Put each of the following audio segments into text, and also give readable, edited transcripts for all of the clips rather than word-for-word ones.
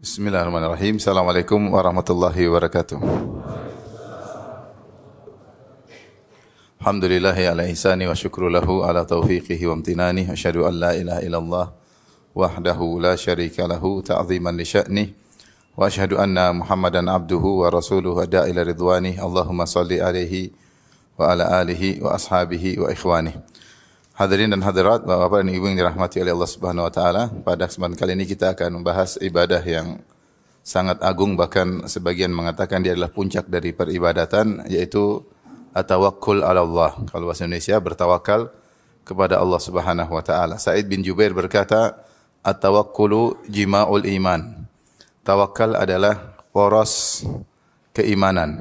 Bismillahirrahmanirrahim. Assalamualaikum warahmatullahi wabarakatuh. Alhamdulillahi ala ihsani wa syukru lahu ala taufiqihi wa amtinani. Asyhadu an la ilaha illallah wahdahu la syarika lahu ta'ziman li sya'nih. Wa asyhadu anna Muhammadan abduhu wa rasuluhu ada ila ridwani. Allahumma salli alaihi wa ala alihi wa ashabihi wa ikhwani. Hadirin dan hadirat, Bapak dan Ibu yang dirahmati oleh Allah Subhanahu wa taala, pada kesempatan kali ini kita akan membahas ibadah yang sangat agung, bahkan sebagian mengatakan dia adalah puncak dari peribadatan, yaitu at-tawakkul 'ala Allah. Kalau bahasa Indonesia, bertawakal kepada Allah Subhanahu wa taala. Sa'id bin Jubair berkata, at-tawakkulu jima'ul iman. Tawakal adalah poros keimanan.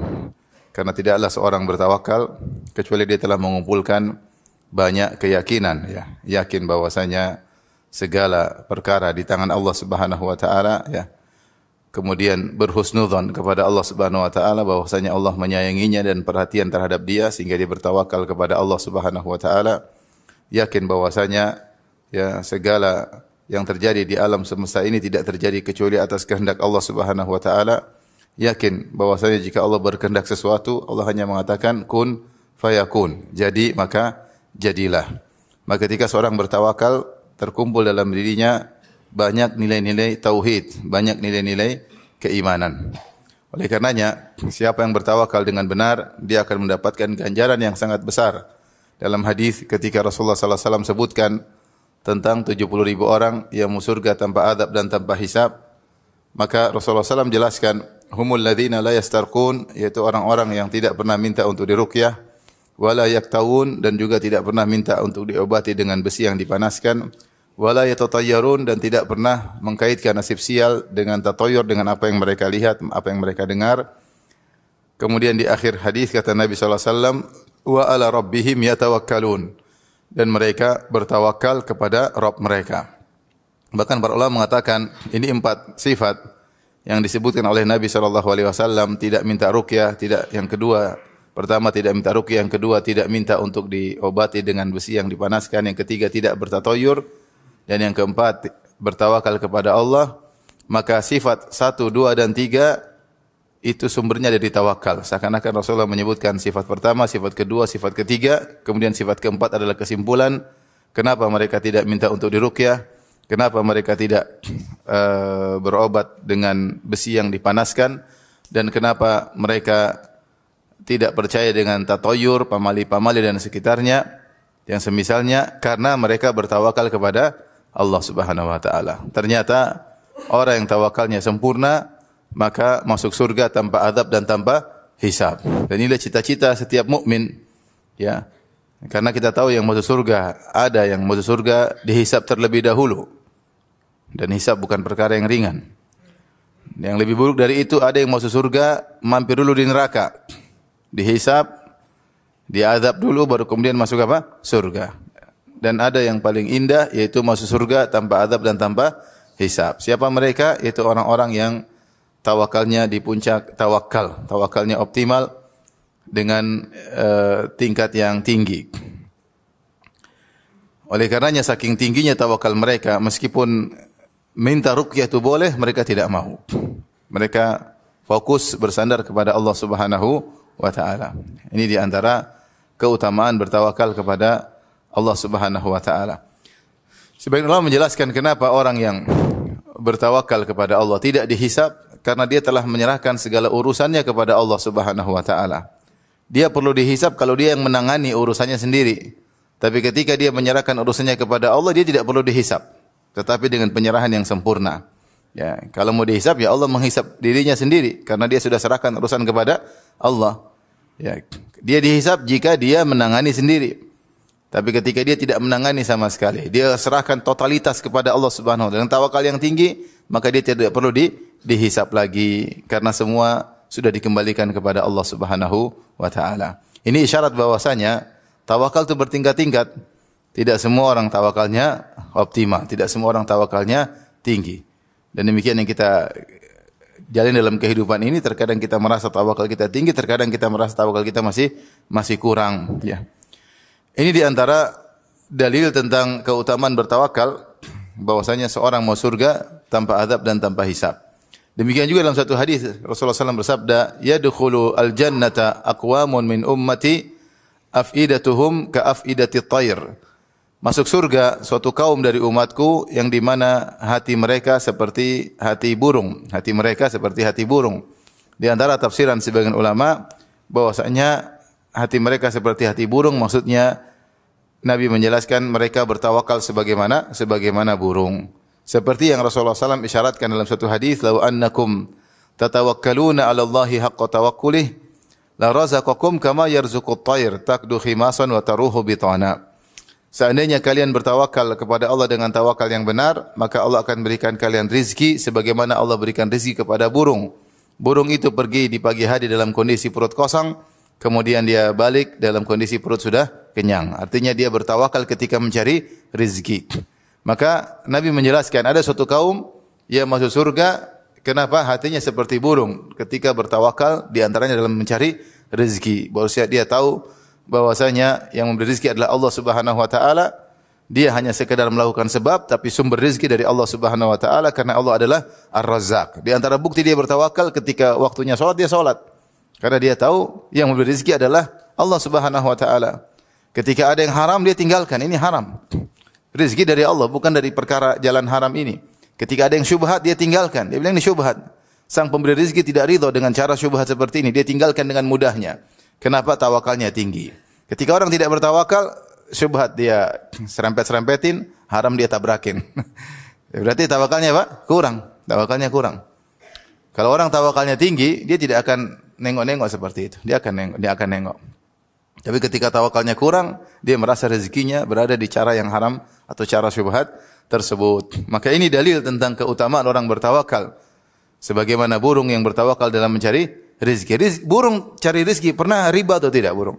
Karena tidaklah seorang bertawakal kecuali dia telah mengumpulkan banyak keyakinan, ya, yakin bahwasanya segala perkara di tangan Allah Subhanahu wa taala, ya. Kemudian berhusnudzon kepada Allah Subhanahu wa taala bahwasanya Allah menyayanginya dan perhatian terhadap dia sehingga dia bertawakal kepada Allah Subhanahu wa taala. Yakin bahwasanya ya segala yang terjadi di alam semesta ini tidak terjadi kecuali atas kehendak Allah Subhanahu wa taala. Yakin bahwasanya jika Allah berkehendak sesuatu, Allah hanya mengatakan kun fayakun. Jadi maka jadilah. Maka ketika seorang bertawakal, terkumpul dalam dirinya banyak nilai-nilai tauhid, banyak nilai-nilai keimanan. Oleh karenanya, siapa yang bertawakal dengan benar, dia akan mendapatkan ganjaran yang sangat besar. Dalam hadis ketika Rasulullah sallallahu alaihi wasallam sebutkan tentang 70.000 orang yang masuk surga tanpa adab dan tanpa hisab, maka Rasulullah SAW jelaskan, humul ladzina la yastarqun, yaitu orang-orang yang tidak pernah minta untuk diruqyah, wala yaktawun, dan juga tidak pernah minta untuk diobati dengan besi yang dipanaskan, wala yatatayyarun, dan tidak pernah mengkaitkan nasib sial dengan tatayyur, dengan apa yang mereka lihat, apa yang mereka dengar. Kemudian di akhir hadis kata Nabi sallallahu alaihi wasallam, wa ala rabbihim yatawakkalun, dan mereka bertawakal kepada Rabb mereka. Bahkan para ulama mengatakan ini 4 sifat yang disebutkan oleh Nabi sallallahu alaihi wasallam, tidak minta ruqyah, tidak, yang kedua, pertama tidak minta ruqyah, yang kedua tidak minta untuk diobati dengan besi yang dipanaskan, yang ketiga tidak bertatoyur, dan yang keempat bertawakal kepada Allah. Maka sifat 1, 2 dan 3 itu sumbernya dari tawakal. Seakan-akan Rasulullah menyebutkan sifat pertama, sifat kedua, sifat ketiga, kemudian sifat keempat adalah kesimpulan kenapa mereka tidak minta untuk diruqyah, kenapa mereka tidak berobat dengan besi yang dipanaskan, dan kenapa mereka tidak percaya dengan tatoyur, pamali-pamali dan sekitarnya yang semisalnya, karena mereka bertawakal kepada Allah Subhanahu wa taala. Ternyata orang yang tawakalnya sempurna maka masuk surga tanpa azab dan tanpa hisab. Dan inilah cita-cita setiap mukmin, ya. Karena kita tahu yang masuk surga, ada yang masuk surga dihisab terlebih dahulu. Dan hisab bukan perkara yang ringan. Yang lebih buruk dari itu, ada yang masuk surga mampir dulu di neraka. Dihisab, diazab dulu, baru kemudian masuk apa? Surga. Dan ada yang paling indah, yaitu masuk surga tanpa azab dan tanpa hisab. Siapa mereka? Yaitu orang-orang yang tawakalnya di puncak tawakal, tawakalnya optimal dengan tingkat yang tinggi. Oleh karenanya saking tingginya tawakal mereka, meskipun minta ruqyah itu boleh, mereka tidak mau. Mereka fokus bersandar kepada Allah Subhanahu wa ta'ala. Ini di antara keutamaan bertawakal kepada Allah Subhanahu wa ta'ala. Sebagian ulama menjelaskan kenapa orang yang bertawakal kepada Allah tidak dihisab, karena dia telah menyerahkan segala urusannya kepada Allah Subhanahu wa ta'ala. Dia perlu dihisab kalau dia yang menangani urusannya sendiri. Tapi ketika dia menyerahkan urusannya kepada Allah, dia tidak perlu dihisab, tetapi dengan penyerahan yang sempurna. Ya, kalau mau dihisab, ya Allah menghisab dirinya sendiri karena dia sudah serahkan urusan kepada Allah. Ya, dia dihisab jika dia menangani sendiri. Tapi ketika dia tidak menangani sama sekali, dia serahkan totalitas kepada Allah Subhanahu wa taala dengan tawakal yang tinggi, maka dia tidak perlu dihisab lagi karena semua sudah dikembalikan kepada Allah Subhanahu wa taala. Ini isyarat bahwasanya tawakal itu bertingkat-tingkat. Tidak semua orang tawakalnya optimal, tidak semua orang tawakalnya tinggi. Dan demikian yang kita jalin dalam kehidupan ini, terkadang kita merasa tawakal kita tinggi, terkadang kita merasa tawakal kita masih kurang, ya. Ini di antara dalil tentang keutamaan bertawakal, bahwasanya seorang mau surga tanpa azab dan tanpa hisab. Demikian juga dalam satu hadis Rasulullah SAW bersabda, "Yadkhulu al-jannata aqwamun min ummati afidatuhum ka afidati tayr." Masuk surga suatu kaum dari umatku yang di mana hati mereka seperti hati burung. Hati mereka seperti hati burung. Di antara tafsiran sebagian ulama bahwasanya hati mereka seperti hati burung, maksudnya Nabi menjelaskan mereka bertawakal sebagaimana burung. Seperti yang Rasulullah SAW isyaratkan dalam satu hadis, "Lau annakum tatawakkaluna 'ala Allahi haqqa tawakkulih, la razaqakum kama yarzuqut tayr taqdu khimasan wa taruhu bitana." Seandainya kalian bertawakal kepada Allah dengan tawakal yang benar, maka Allah akan berikan kalian rizki sebagaimana Allah berikan rizki kepada burung. Burung itu pergi di pagi hari dalam kondisi perut kosong, kemudian dia balik dalam kondisi perut sudah kenyang. Artinya dia bertawakal ketika mencari rizki. Maka Nabi menjelaskan ada suatu kaum yang masuk surga, kenapa hatinya seperti burung ketika bertawakal di antaranya dalam mencari rezeki. Bahwasanya dia tahu bahwasanya yang memberi rezeki adalah Allah Subhanahu wa taala. Dia hanya sekedar melakukan sebab, tapi sumber rezeki dari Allah Subhanahu wa taala karena Allah adalah Ar-Razzaq. Di antara bukti dia bertawakal ketika waktunya salat dia salat. Karena dia tahu yang memberi rezeki adalah Allah Subhanahu wa taala. Ketika ada yang haram dia tinggalkan, ini haram. Rizki dari Allah, bukan dari perkara jalan haram ini. Ketika ada yang syubhat, dia tinggalkan. Dia bilang ini syubhat. Sang pemberi rizki tidak ridho dengan cara syubhat seperti ini. Dia tinggalkan dengan mudahnya. Kenapa? Tawakalnya tinggi. Ketika orang tidak bertawakal, syubhat dia serempet-serempetin, haram dia tabrakin. Berarti tawakalnya apa? Kurang. Tawakalnya kurang. Kalau orang tawakalnya tinggi, dia tidak akan nengok-nengok seperti itu. Dia akan nengok. Tapi ketika tawakalnya kurang, dia merasa rezekinya berada di cara yang haram atau cara syubhat tersebut. Maka ini dalil tentang keutamaan orang bertawakal. Sebagaimana burung yang bertawakal dalam mencari rezeki. Burung cari rezeki pernah riba atau tidak burung?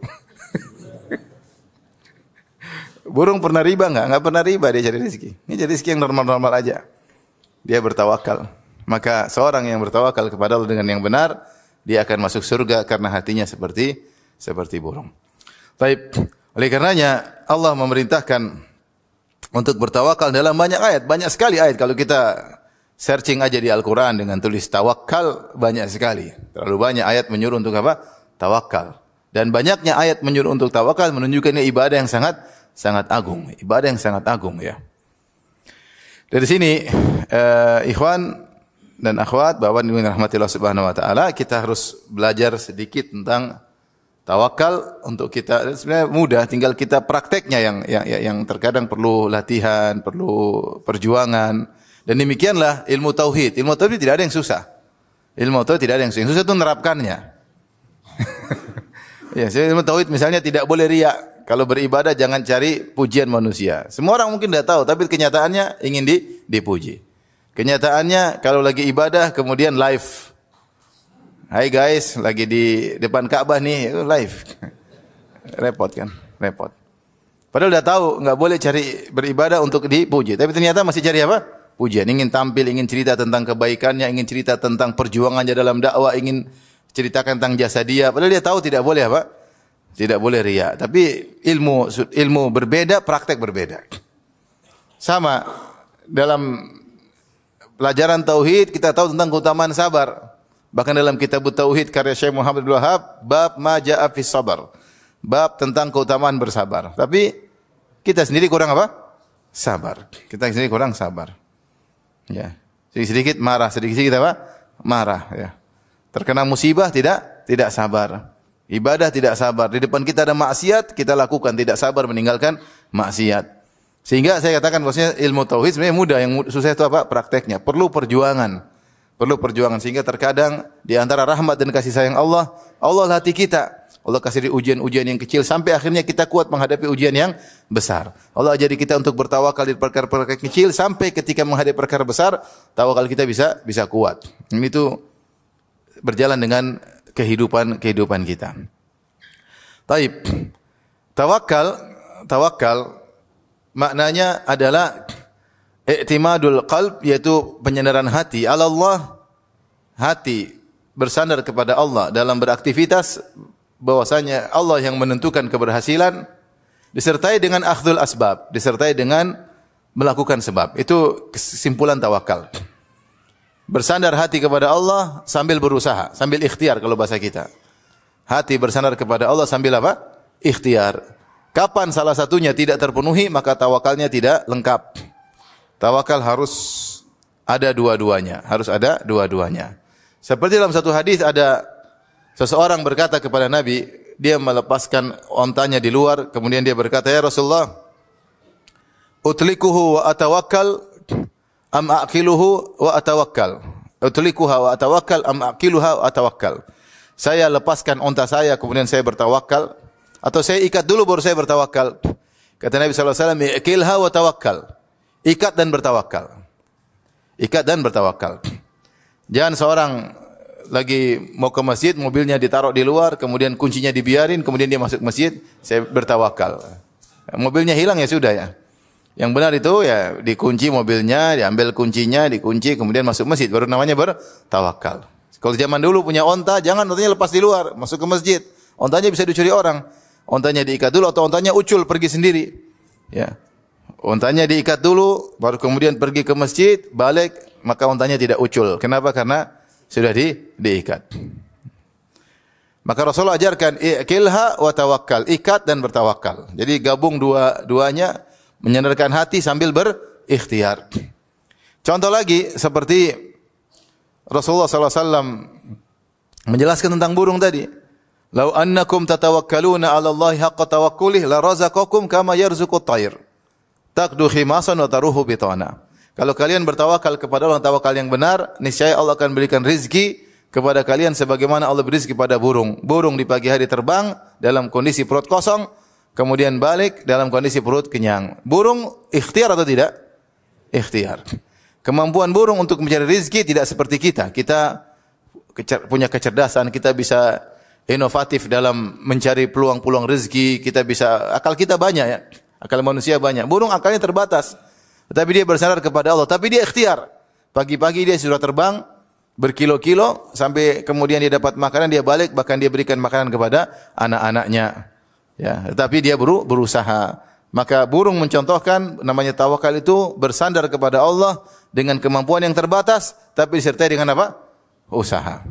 Burung pernah riba enggak? Enggak pernah riba dia cari rezeki. Ini cari rezeki yang normal-normal aja. Dia bertawakal. Maka seorang yang bertawakal kepada Allah dengan yang benar, dia akan masuk surga karena hatinya seperti burung. Baik, oleh karenanya Allah memerintahkan untuk bertawakal dalam banyak ayat, banyak sekali ayat. Kalau kita searching aja di Al-Quran dengan tulis tawakal, banyak sekali. Terlalu banyak ayat menyuruh untuk apa? Tawakal. Dan banyaknya ayat menyuruh untuk tawakal menunjukkan ini ibadah yang sangat agung. Ibadah yang sangat agung ya. Dari sini, ikhwan dan akhwat, bahwa dirahmatillah subhanahu wa ta'ala, kita harus belajar sedikit tentang tawakal untuk kita. Sebenarnya mudah, tinggal kita prakteknya yang terkadang perlu latihan, perlu perjuangan. Dan demikianlah ilmu tauhid. Ilmu tauhid tidak ada yang susah. Ilmu tauhid tidak ada yang susah. Yang susah itu menerapkannya. Ya, ilmu tauhid misalnya tidak boleh riya. Kalau beribadah jangan cari pujian manusia. Semua orang mungkin tidak tahu, tapi kenyataannya ingin dipuji. Kenyataannya kalau lagi ibadah kemudian live. Hai guys, lagi di depan Ka'bah nih, live. Repot kan? Repot. Padahal udah tahu nggak boleh cari beribadah untuk dipuji, tapi ternyata masih cari apa? Pujian. Ingin tampil, ingin cerita tentang kebaikannya, ingin cerita tentang perjuangannya dalam dakwah, ingin ceritakan tentang jasa dia. Padahal dia tahu tidak boleh apa? Tidak boleh riya. Tapi ilmu berbeda, praktek berbeda. Sama dalam pelajaran tauhid kita tahu tentang keutamaan sabar. Bahkan dalam kitab Tauhid karya Syekh Muhammad bin Wahab, bab ma jaa fi sabar. Bab tentang keutamaan bersabar. Tapi kita sendiri kurang apa? Sabar. Kita sendiri kurang sabar. Ya. Sedikit-sedikit marah, sedikit-sedikit apa? Marah, ya. Terkena musibah tidak sabar. Ibadah tidak sabar. Di depan kita ada maksiat, kita lakukan, tidak sabar meninggalkan maksiat. Sehingga saya katakan bahwasanya ilmu tauhid sebenarnya mudah, yang susah itu apa? Prakteknya. Perlu perjuangan. Perlu perjuangan, sehingga terkadang di antara rahmat dan kasih sayang Allah hati kita. Allah kasih ujian-ujian yang kecil sampai akhirnya kita kuat menghadapi ujian yang besar. Allah ajari kita untuk bertawakal di perkara-perkara kecil sampai ketika menghadapi perkara besar, tawakal kita bisa kuat. Ini itu berjalan dengan kehidupan kita. Taib. Tawakal maknanya adalah i'timadul qalb, yaitu penyandaran hati ala Allah, hati bersandar kepada Allah dalam beraktivitas, bahwasanya Allah yang menentukan keberhasilan, disertai dengan akhdul asbab, disertai dengan melakukan sebab. Itu kesimpulan tawakal. bersandar hati kepada Allah sambil berusaha, sambil ikhtiar kalau bahasa kita. Hati bersandar kepada Allah sambil apa? Ikhtiar. Kapan salah satunya tidak terpenuhi, maka tawakalnya tidak lengkap. Tawakal harus ada dua-duanya, harus ada dua-duanya. Seperti dalam satu hadis ada seseorang berkata kepada Nabi, dia melepaskan ontanya di luar, kemudian dia berkata, "Ya Rasulullah, utlikuhu wa atawakkal am aqiluhu wa atawakkal? Utlikuha wa atawakkal am aqiluha wa atawakkal?" Saya lepaskan onta saya, kemudian saya bertawakal, atau saya ikat dulu baru saya bertawakal. Kata Nabi sallallahu alaihi wasallam, "Iqilha wa tawakkal." Ikat dan bertawakal. Ikat dan bertawakal. Jangan seorang lagi mau ke masjid, mobilnya ditaruh di luar, kemudian kuncinya dibiarin, kemudian dia masuk masjid, saya bertawakal. Mobilnya hilang ya sudah ya. Yang benar itu ya dikunci mobilnya, diambil kuncinya, dikunci, kemudian masuk masjid, baru namanya bertawakal. Kalau zaman dulu punya onta, jangan ontanya lepas di luar, masuk ke masjid. Ontanya bisa dicuri orang. Ontanya diikat dulu atau ontanya ucul pergi sendiri. Ya. Ontanya diikat dulu, baru kemudian pergi ke masjid, balik, maka ontanya tidak ucul. Kenapa? Karena sudah diikat. Maka Rasulullah ajarkan iqilha wa tawakkal, ikat dan bertawakal. Jadi gabung dua-duanya, menyandarkan hati sambil berikhtiar. Contoh lagi seperti Rasulullah SAW menjelaskan tentang burung tadi. Lau annakum tatawakkaluna 'ala Allahi haqqa tawakkulih la razaqakum kama yarzuqut tayr. Taqdu khimasan wa taruhu bitana. Kalau kalian bertawakal kepada Allah, tawakal yang benar, niscaya Allah akan berikan rizki kepada kalian sebagaimana Allah beri rizki pada burung. Burung di pagi hari terbang dalam kondisi perut kosong, kemudian balik dalam kondisi perut kenyang. Burung ikhtiar atau tidak? Ikhtiar. Kemampuan burung untuk mencari rizki tidak seperti kita. Kita punya kecerdasan, kita bisa inovatif dalam mencari peluang-peluang rezeki, kita bisa, akal kita banyak ya. Akal manusia banyak. Burung akalnya terbatas. Tetapi dia bersandar kepada Allah, tapi dia ikhtiar. Pagi-pagi dia sudah terbang berkilo-kilo sampai kemudian dia dapat makanan, dia balik bahkan dia berikan makanan kepada anak-anaknya. Ya, tetapi dia berusaha. Maka burung mencontohkan namanya tawakal itu bersandar kepada Allah dengan kemampuan yang terbatas tapi disertai dengan apa? Usaha.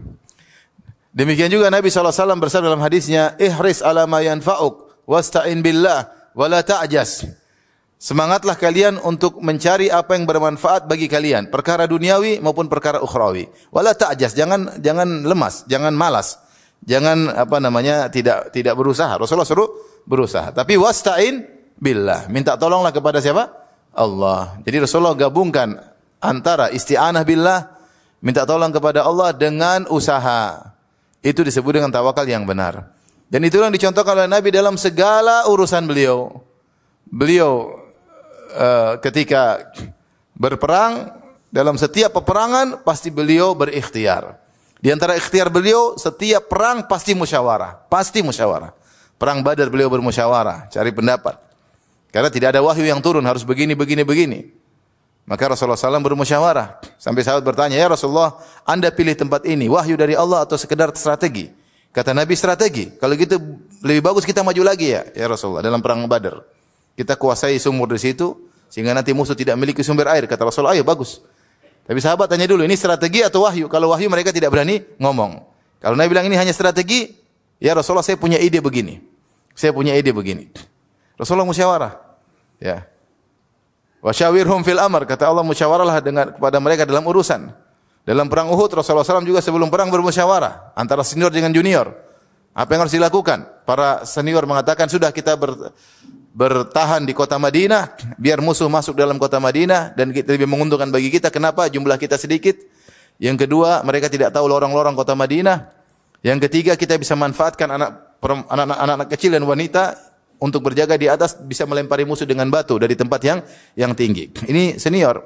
Demikian juga Nabi SAW bersabda dalam hadisnya, ihris ala ma yanfa'uk wasta'in billah wa la ta'jas. Semangatlah kalian untuk mencari apa yang bermanfaat bagi kalian, perkara duniawi maupun perkara ukhrawi. Wa la ta'jas, jangan lemas, jangan malas. Jangan tidak berusaha. Rasulullah suruh berusaha. Tapi wasta'in billah, minta tolonglah kepada siapa? Allah. Jadi Rasulullah gabungkan antara isti'anah billah, minta tolong kepada Allah dengan usaha. Itu disebut dengan tawakal yang benar. Dan itulah yang dicontohkan oleh Nabi dalam segala urusan beliau. Beliau ketika berperang, dalam setiap peperangan pasti beliau berikhtiar. Di antara ikhtiar beliau, setiap perang pasti musyawarah. Pasti musyawarah. Perang Badar beliau bermusyawarah, cari pendapat. Karena tidak ada wahyu yang turun, harus begini. Maka Rasulullah SAW bermusyawarah. Sampai sahabat bertanya, ya Rasulullah, Anda pilih tempat ini, wahyu dari Allah atau sekedar strategi? Kata Nabi, strategi. Kalau gitu lebih bagus kita maju lagi ya Rasulullah, dalam perang Badar. Kita kuasai sumur di situ, sehingga nanti musuh tidak memiliki sumber air. Kata Rasulullah, ayo bagus. Tapi sahabat tanya dulu, ini strategi atau wahyu? Kalau wahyu mereka tidak berani ngomong. Kalau Nabi bilang ini hanya strategi, ya Rasulullah saya punya ide begini. Rasulullah musyawarah. Ya. Wasyawirhum fil amr, kata Allah musyawarahlah kepada mereka dalam urusan. Dalam perang Uhud Rasulullah SAW juga sebelum perang bermusyawarah antara senior dengan junior. Apa yang harus dilakukan? Para senior mengatakan sudah kita bertahan di kota Madinah biar musuh masuk dalam kota Madinah dan lebih menguntungkan bagi kita. Kenapa? Jumlah kita sedikit. Yang kedua, mereka tidak tahu lorong-lorong kota Madinah. Yang ketiga, kita bisa manfaatkan anak-anak kecil dan wanita untuk berjaga di atas, bisa melempari musuh dengan batu dari tempat yang tinggi. Ini senior.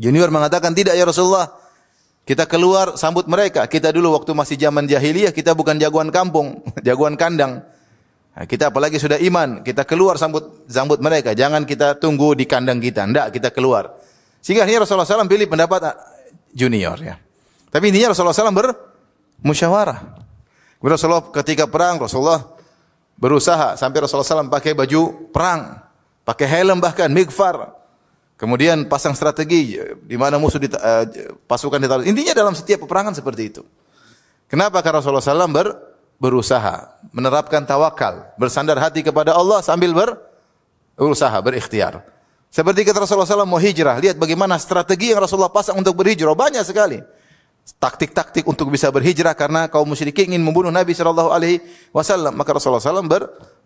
Junior mengatakan, tidak ya Rasulullah, kita keluar sambut mereka. Kita dulu waktu masih zaman jahiliyah, kita bukan jagoan kampung, jagoan kandang. Nah, kita apalagi sudah iman, kita keluar sambut mereka. Jangan kita tunggu di kandang kita. Tidak, kita keluar. Sehingga akhirnya Rasulullah SAW pilih pendapat junior. Ya. Tapi intinya Rasulullah SAW bermusyawarah. Rasulullah ketika perang, Rasulullah berusaha sampai Rasulullah SAW pakai baju perang, pakai helm bahkan, migfar. Kemudian pasang strategi di mana musuh pasukan ditaruh. Intinya dalam setiap peperangan seperti itu. Kenapa? Karena Rasulullah SAW berusaha menerapkan tawakal, bersandar hati kepada Allah sambil berusaha, berikhtiar. Seperti ketika Rasulullah SAW mau hijrah, lihat bagaimana strategi yang Rasulullah pasang untuk berhijrah, banyak sekali. Taktik-taktik untuk bisa berhijrah karena kaum musyrikin ingin membunuh Nabi SAW. Maka Rasulullah SAW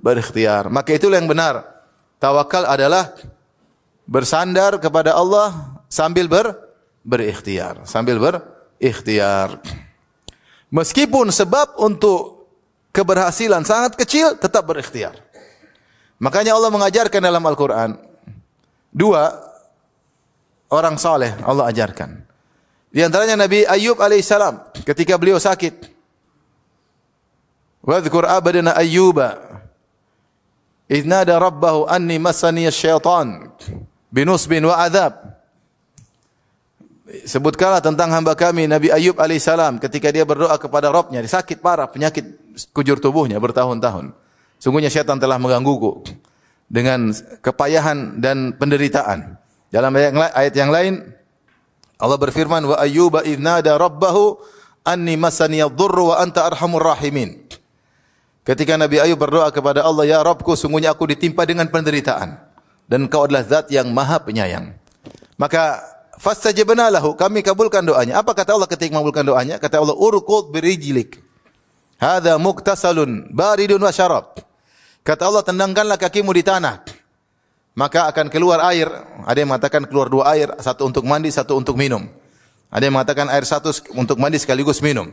berikhtiar. Maka itulah yang benar. Tawakal adalah bersandar kepada Allah sambil berikhtiar, Meskipun sebab untuk keberhasilan sangat kecil, tetap berikhtiar. Makanya Allah mengajarkan dalam Al-Quran, 2 orang saleh Allah ajarkan. Di antaranya Nabi Ayyub alaihissalam ketika beliau sakit. Wadhkur abadana Ayyuba idh nada rabbahu anni massani asy-syaitan binusbin wa adzab. Sebutkanlah tentang hamba kami Nabi Ayyub alaihissalam ketika dia berdoa kepada Rabbnya, dia sakit parah, penyakit kujur tubuhnya bertahun-tahun. Sungguhnya syaitan telah menggangguku dengan kepayahan dan penderitaan. Dalam ayat yang lain Allah berfirman, wa ayyuba idh nada rabbahu anni massani ad-dhurru wa anta arhamur rahimin. Ketika Nabi Ayyub berdoa kepada Allah, ya Rabbku, sungguhnya aku ditimpa dengan penderitaan dan Engkau adalah zat yang Maha Penyayang. Maka fastajabna lahu, kami kabulkan doanya. Apa kata Allah ketika mengabulkan doanya? Kata Allah, urqud birijlik. Hadza muktasalun baridun wa syarab. Kata Allah, tendangkanlah kakimu di tanah. Maka akan keluar air. Ada yang mengatakan keluar 2 air, satu untuk mandi, satu untuk minum. Ada yang mengatakan air satu untuk mandi sekaligus minum.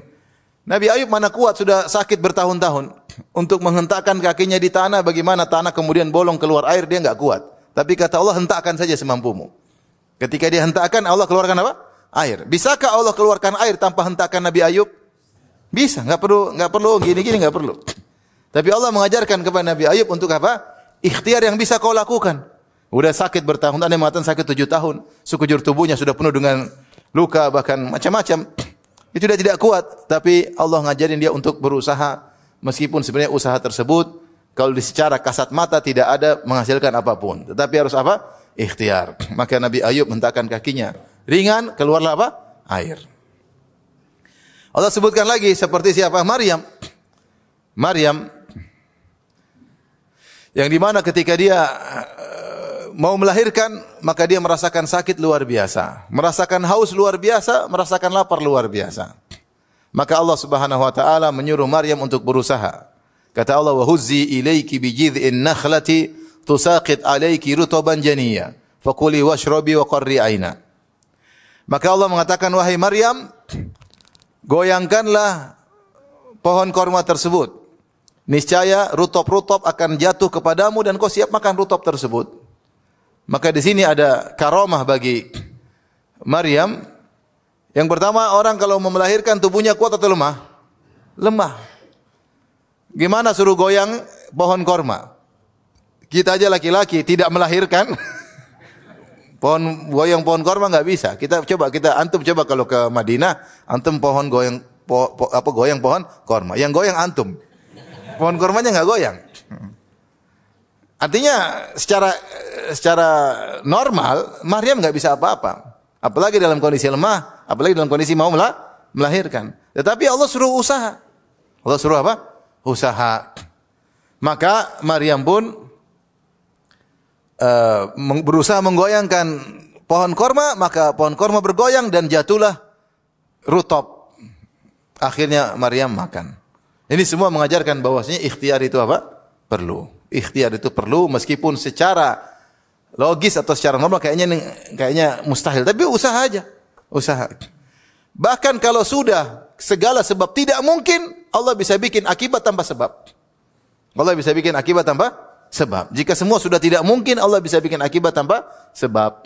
Nabi Ayyub mana kuat, sudah sakit bertahun-tahun. Untuk menghentakkan kakinya di tanah, bagaimana tanah kemudian bolong keluar air, dia enggak kuat. Tapi kata Allah, hentakkan saja semampumu. Ketika dia hentakkan, Allah keluarkan apa? Air. Bisakah Allah keluarkan air tanpa hentakan Nabi Ayyub? Bisa, enggak perlu gini-gini, enggak perlu. Tapi Allah mengajarkan kepada Nabi Ayyub untuk apa? Ikhtiar yang bisa kau lakukan. Udah sakit bertahun-tahun, ada yang mengatakan sakit 7 tahun. Sekujur tubuhnya sudah penuh dengan luka, bahkan macam-macam. Itu sudah tidak kuat. Tapi Allah ngajarin dia untuk berusaha. Meskipun sebenarnya usaha tersebut, kalau secara kasat mata tidak ada menghasilkan apapun. Tetapi harus apa? Ikhtiar. Maka Nabi Ayyub hentakkan kakinya. Ringan, keluarlah apa? Air. Allah sebutkan lagi seperti siapa? Maryam. Yang dimana ketika dia mau melahirkan, maka dia merasakan sakit luar biasa, merasakan haus luar biasa, merasakan lapar luar biasa. Maka Allah Subhanahu wa taala menyuruh Maryam untuk berusaha. Kata Allah, "Wa huzzi ilayki bi jid'in nakhlati tusaqit alayki rutban janiyya, fakuli washrabi wa qarri aina." Maka Allah mengatakan, wahai Maryam, goyangkanlah pohon korma tersebut. Niscaya rutop-rutop akan jatuh kepadamu dan kau siap makan rutop tersebut. Maka di sini ada karamah bagi Maryam. Yang pertama, orang kalau mau melahirkan tubuhnya kuat atau lemah? Lemah. Gimana suruh goyang pohon korma? Kita aja laki-laki tidak melahirkan. Goyang pohon korma enggak bisa. Antum coba kalau ke Madinah, antum goyang pohon korma. Yang goyang antum. Pohon kormanya enggak goyang. Artinya secara normal Maryam enggak bisa apa-apa. Apalagi dalam kondisi lemah, apalagi dalam kondisi mau melahirkan. Tetapi Allah suruh usaha. Allah suruh apa? Usaha. Maka Maryam pun berusaha menggoyangkan pohon korma, maka pohon korma bergoyang dan jatuhlah rutop. Akhirnya Maryam makan. Ini semua mengajarkan bahwasanya ikhtiar itu apa? Perlu. Ikhtiar itu perlu meskipun secara logis atau secara normal kayaknya mustahil, tapi usaha aja. Usaha. Bahkan kalau sudah segala sebab tidak mungkin, Allah bisa bikin akibat tanpa sebab. Allah bisa bikin akibat tanpa sebab. Jika semua sudah tidak mungkin, Allah bisa bikin akibat tanpa sebab.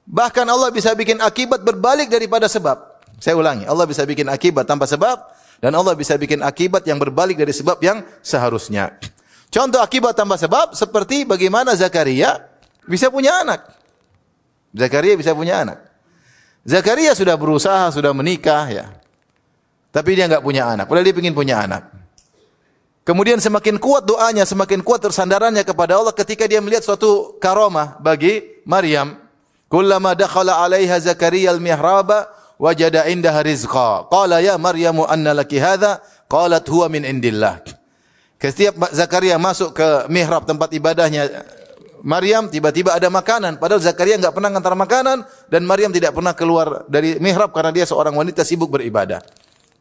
Bahkan Allah bisa bikin akibat berbalik daripada sebab. Saya ulangi, Allah bisa bikin akibat tanpa sebab dan Allah bisa bikin akibat yang berbalik dari sebab yang seharusnya. Contoh akibat tanpa sebab seperti bagaimana Zakaria bisa punya anak. Zakaria bisa punya anak. Zakaria sudah berusaha, sudah menikah ya. Tapi dia enggak punya anak. Padahal dia ingin punya anak. Kemudian semakin kuat doanya, semakin kuat tersandarannya kepada Allah ketika dia melihat suatu karomah bagi Maryam. Kullama dakhala 'alaiha Zakaria al-mihraba wajada indaha rizqa. Qala ya Maryamu anna laki hadza? Qalat huwa min indillah. Setiap Zakaria masuk ke mihrab tempat ibadahnya Maryam, tiba-tiba ada makanan. Padahal Zakaria enggak pernah ngantar makanan dan Maryam tidak pernah keluar dari mihrab karena dia seorang wanita sibuk beribadah.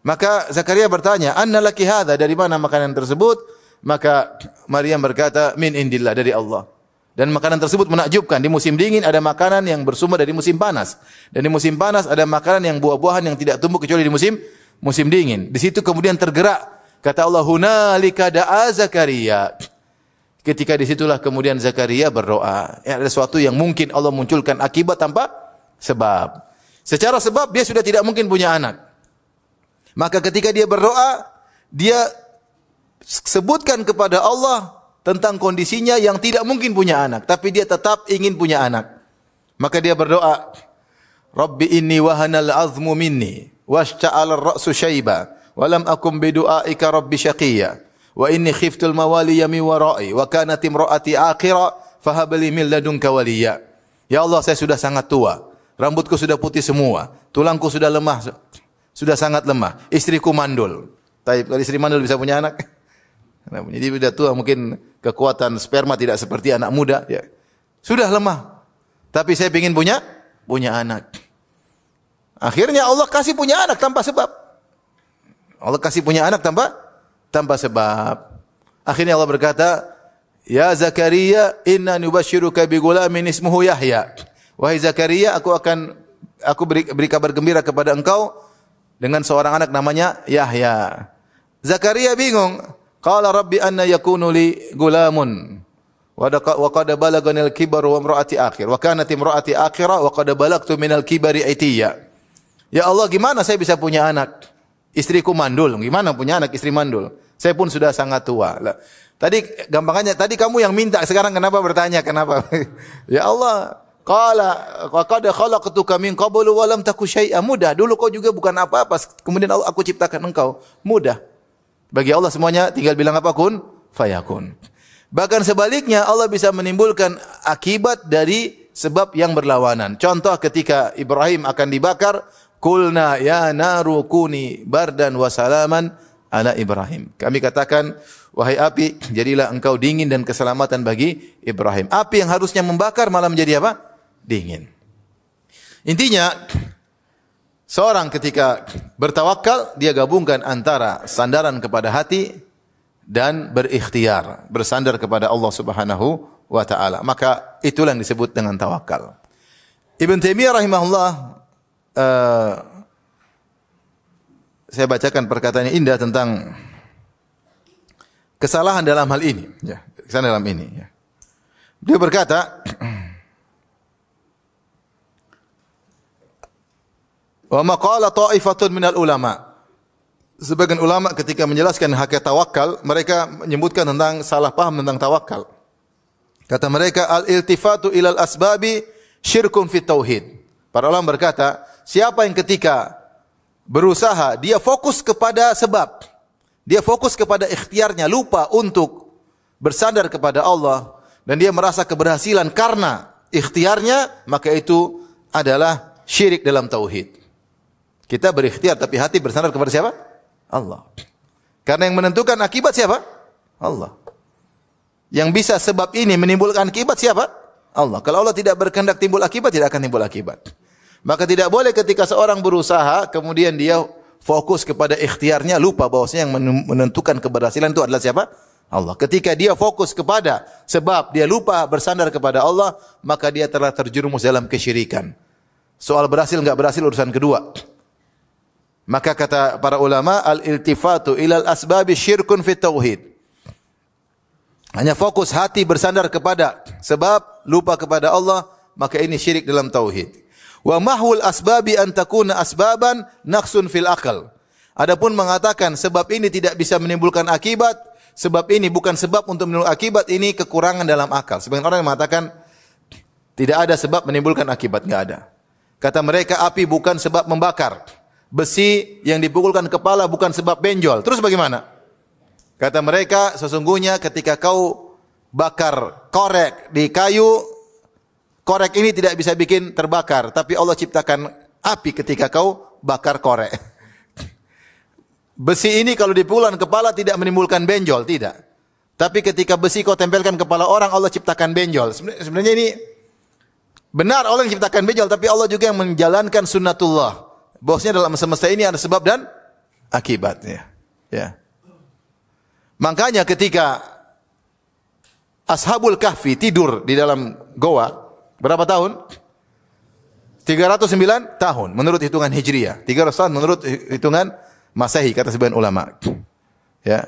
Maka Zakaria bertanya, "Anna laki hadza?" Dari mana makanan tersebut? Maka Maryam berkata, "Min indillah," dari Allah. Dan makanan tersebut menakjubkan. Di musim dingin ada makanan yang bersumber dari musim panas. Dan di musim panas ada makanan yang buah-buahan yang tidak tumbuh kecuali di musim dingin. Di situ kemudian tergerak. Kata Allah, "Hunalika da'a Zakaria." Ketika disitulah kemudian Zakaria berdoa. Ya, ada sesuatu yang mungkin Allah munculkan akibat tanpa sebab. Secara sebab dia sudah tidak mungkin punya anak. Maka ketika dia berdoa, dia sebutkan kepada Allah tentang kondisinya yang tidak mungkin punya anak, tapi dia tetap ingin punya anak. Maka dia berdoa, "Rabbi inni wahanal azmu minni washta'ala ar-ra'su syaiba wa lam akum bidu'aika rabbi syaqiyya wa inni khiftul mawaliya min wara'i wa kanat imra'ati akhira fahab li min ladunka waliya." Ya Allah, saya sudah sangat tua, rambutku sudah putih semua, tulangku sudah lemah. Sudah sangat lemah. Istriku mandul. Taib, kalau istri mandul bisa punya anak? Jadi sudah tua, mungkin kekuatan sperma tidak seperti anak muda. Ya. Sudah lemah. Tapi saya ingin punya anak. Akhirnya Allah kasih punya anak tanpa sebab. Allah kasih punya anak tanpa sebab. Akhirnya Allah berkata, "Ya Zakaria, inna nubashiruka bi gulamin ismuhu Yahya." Wahai Zakaria, aku beri kabar gembira kepada engkau dengan seorang anak namanya Yahya. Zakaria bingung. Qala rabbi anna yakunu li gulamun wa qad balagani al-kibar wa imraati akhir wa kanat imraati akhira wa qad balagtu min al-kibari itiya. Ya Allah, gimana saya bisa punya anak? Istriku mandul. Gimana punya anak istri mandul? Saya pun sudah sangat tua. Tadi gampangannya, tadi kamu yang minta, sekarang kenapa bertanya kenapa? Ya Allah, qala wa qad khalaqtuka min qablu wa lam taku syai'a. Mudah. Dulu kau juga bukan apa-apa, kemudian aku ciptakan engkau. Mudah. Bagi Allah semuanya tinggal bilang apa? Kun fayakun. Bahkan sebaliknya Allah bisa menimbulkan akibat dari sebab yang berlawanan. Contoh ketika Ibrahim akan dibakar, kulna ya naru kuni bardan wa salaman ala Ibrahim. Kami katakan, wahai api, jadilah engkau dingin dan keselamatan bagi Ibrahim. Api yang harusnya membakar malah menjadi apa? Dingin. Intinya, seorang ketika bertawakal, dia gabungkan antara sandaran kepada hati dan berikhtiar, bersandar kepada Allah Subhanahu wa taala. Maka itulah yang disebut dengan tawakal. Ibn Taimiyah rahimahullah, saya bacakan perkataan yang indah tentang kesalahan dalam hal ini, ya, kesalahan dalam ini, ya. Dia berkata, wa maqala ta'ifatun minal ulama. Sebagian ulama ketika menjelaskan hakikat tawakal, mereka menyebutkan tentang salah paham tentang tawakal. Kata mereka, al-iltifatu ilal asbabi syirkun fit tauhid. Para ulama berkata, siapa yang ketika berusaha, dia fokus kepada sebab, dia fokus kepada ikhtiarnya, lupa untuk bersandar kepada Allah, dan dia merasa keberhasilan karena ikhtiarnya, maka itu adalah syirik dalam tauhid. Kita berikhtiar tapi hati bersandar kepada siapa? Allah. Karena yang menentukan akibat siapa? Allah. Yang bisa sebab ini menimbulkan akibat siapa? Allah. Kalau Allah tidak berkehendak timbul akibat, tidak akan timbul akibat. Maka tidak boleh ketika seorang berusaha kemudian dia fokus kepada ikhtiarnya, lupa bahwasanya yang menentukan keberhasilan itu adalah siapa? Allah. Ketika dia fokus kepada sebab, dia lupa bersandar kepada Allah, maka dia telah terjerumus dalam kesyirikan. Soal berhasil enggak berhasil urusan kedua. Maka kata para ulama, al-iltifatu ilal asbabi syirkun fit tauhid. Hanya fokus hati bersandar kepada sebab, lupa kepada Allah, maka ini syirik dalam tauhid. Wa mahwul asbabi an takuna asbaban naqsun fil aql. Adapun mengatakan sebab ini tidak bisa menimbulkan akibat, sebab ini bukan sebab untuk menimbulkan akibat, ini kekurangan dalam akal. Sebagian orang yang mengatakan tidak ada sebab menimbulkan akibat, enggak ada. Kata mereka, api bukan sebab membakar. Besi yang dipukulkan kepala bukan sebab benjol. Terus bagaimana? Kata mereka, sesungguhnya ketika kau bakar korek di kayu, korek ini tidak bisa bikin terbakar, tapi Allah ciptakan api ketika kau bakar korek. Besi ini kalau dipukulan kepala tidak menimbulkan benjol, tidak. Tapi ketika besi kau tempelkan kepala orang, Allah ciptakan benjol. Sebenarnya ini benar Allah yang ciptakan benjol, tapi Allah juga yang menjalankan sunnatullah. Bahwasanya dalam semesta ini ada sebab dan akibatnya. Ya. Makanya ketika Ashabul Kahfi tidur di dalam goa, berapa tahun? 309 tahun menurut hitungan Hijriyah. 300 tahun menurut hitungan Masehi kata sebagian ulama. Ya.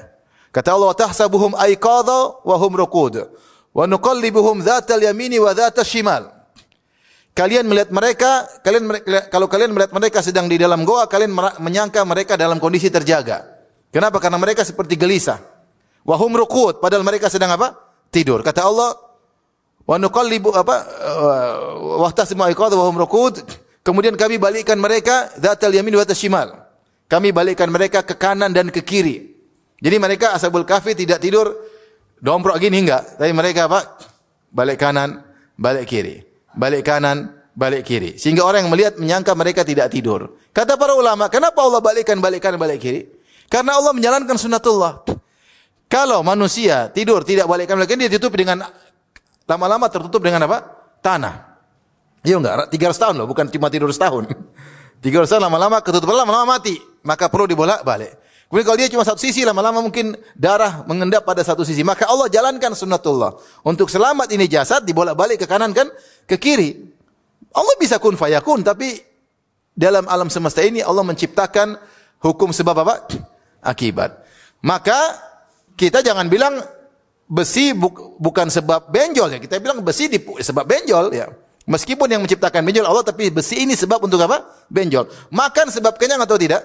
Kata Allah, "Tahsabuhum aiqadha wa hum ruqud wa nuqallibuhum dzatal yamini wa dzatal shimal." Kalian melihat mereka, kalau kalian melihat mereka sedang di dalam goa, kalian menyangka mereka dalam kondisi terjaga. Kenapa? Karena mereka seperti gelisah. Wa hum ruqud, padahal mereka sedang apa? Tidur. Kata Allah, "Wa nuqallibu wa tahsabuhum aiqadha wa hum ruqud." Kemudian kami balikkan mereka dzatal yamin wa dzatal shimal. Kami balikkan mereka ke kanan dan ke kiri. Jadi mereka Ashabul Kahfi tidak tidur domprok gini enggak, tapi mereka apa? Balik kanan, balik kiri. Balik kanan, balik kiri. Sehingga orang yang melihat menyangka mereka tidak tidur. Kata para ulama, kenapa Allah balikkan balik kanan, balik kiri? Karena Allah menjalankan sunnatullah. Kalau manusia tidur tidak balik kanan, balik kiri, dia ditutup dengan lama-lama tertutup dengan apa? Tanah. Iya enggak? 300 tahun loh, bukan cuma tidur setahun. 300 tahun lama-lama ketutup, lama-lama mati. Maka perlu dibolak-balik. Kemudian kalau dia cuma satu sisi, lama-lama mungkin darah mengendap pada satu sisi. Maka Allah jalankan sunnatullah. Untuk selamat ini jasad, dibolak-balik ke kanan kan, ke kiri. Allah bisa kun fayakun, tapi dalam alam semesta ini Allah menciptakan hukum sebab apa? Akibat. Maka kita jangan bilang besi bukan sebab benjol ya. Kita bilang besi sebab benjol ya. Meskipun yang menciptakan benjol Allah, tapi besi ini sebab untuk apa? Benjol. Makan sebab kenyang atau tidak?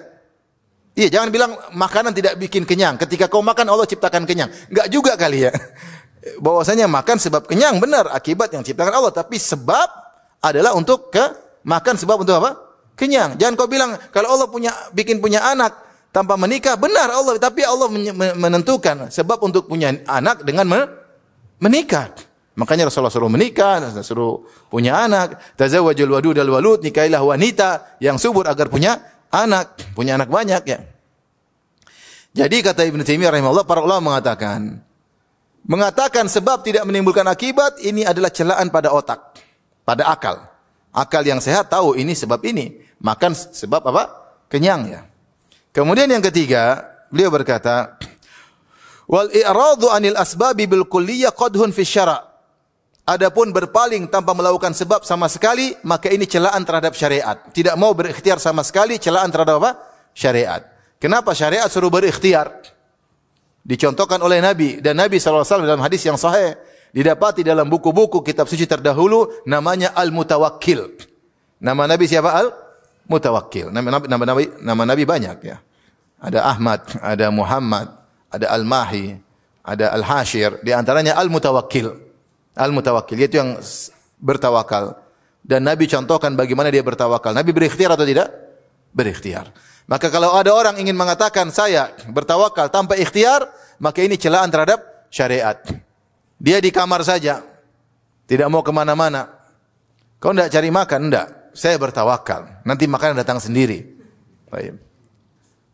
Iya, jangan bilang makanan tidak bikin kenyang. Ketika kau makan Allah ciptakan kenyang. Enggak juga kali ya. Bahwasanya makan sebab kenyang benar, akibat yang ciptakan Allah, tapi sebab adalah untuk makan sebab untuk apa? Kenyang. Jangan kau bilang kalau Allah bikin punya anak tanpa menikah, benar Allah, tapi Allah menentukan sebab untuk punya anak dengan menikah. Makanya Rasulullah suruh menikah, suruh punya anak. Tazawwajul wadudal walud, nikahilah wanita yang subur agar punya anak banyak ya. Jadi kata Ibnu Taimiyah rahimahullah, para ulama mengatakan sebab tidak menimbulkan akibat, ini adalah celaan pada otak, pada akal. Akal yang sehat tahu ini sebab ini. Makan sebab apa? Kenyang ya. Kemudian yang ketiga, beliau berkata, wal i'radu 'anil asbabi bil kulliyah qadhun fi syara'. Adapun berpaling tanpa melakukan sebab sama sekali, maka ini celaan terhadap syariat. Tidak mau berikhtiar sama sekali, celaan terhadap apa? Syariat. Kenapa syariat suruh berikhtiar? Dicontohkan oleh Nabi, dan Nabi SAW dalam hadis yang sahih didapati dalam buku-buku kitab suci terdahulu, namanya Al-Mutawakkil. Nama Nabi siapa? Al-Mutawakkil. Nama Nabi banyak ya. Ada Ahmad, ada Muhammad, ada Al-Mahi, ada Al-Hashir, di antaranya Al-Mutawakkil. Al-Mutawakkil, yaitu yang bertawakal. Dan Nabi contohkan bagaimana dia bertawakal. Nabi berikhtiar atau tidak? Berikhtiar. Maka kalau ada orang ingin mengatakan saya bertawakal tanpa ikhtiar, maka ini celaan terhadap syariat. Dia di kamar saja, tidak mau kemana-mana. Kau tidak cari makan? Tidak. Saya bertawakal. Nanti makanan datang sendiri. Baik.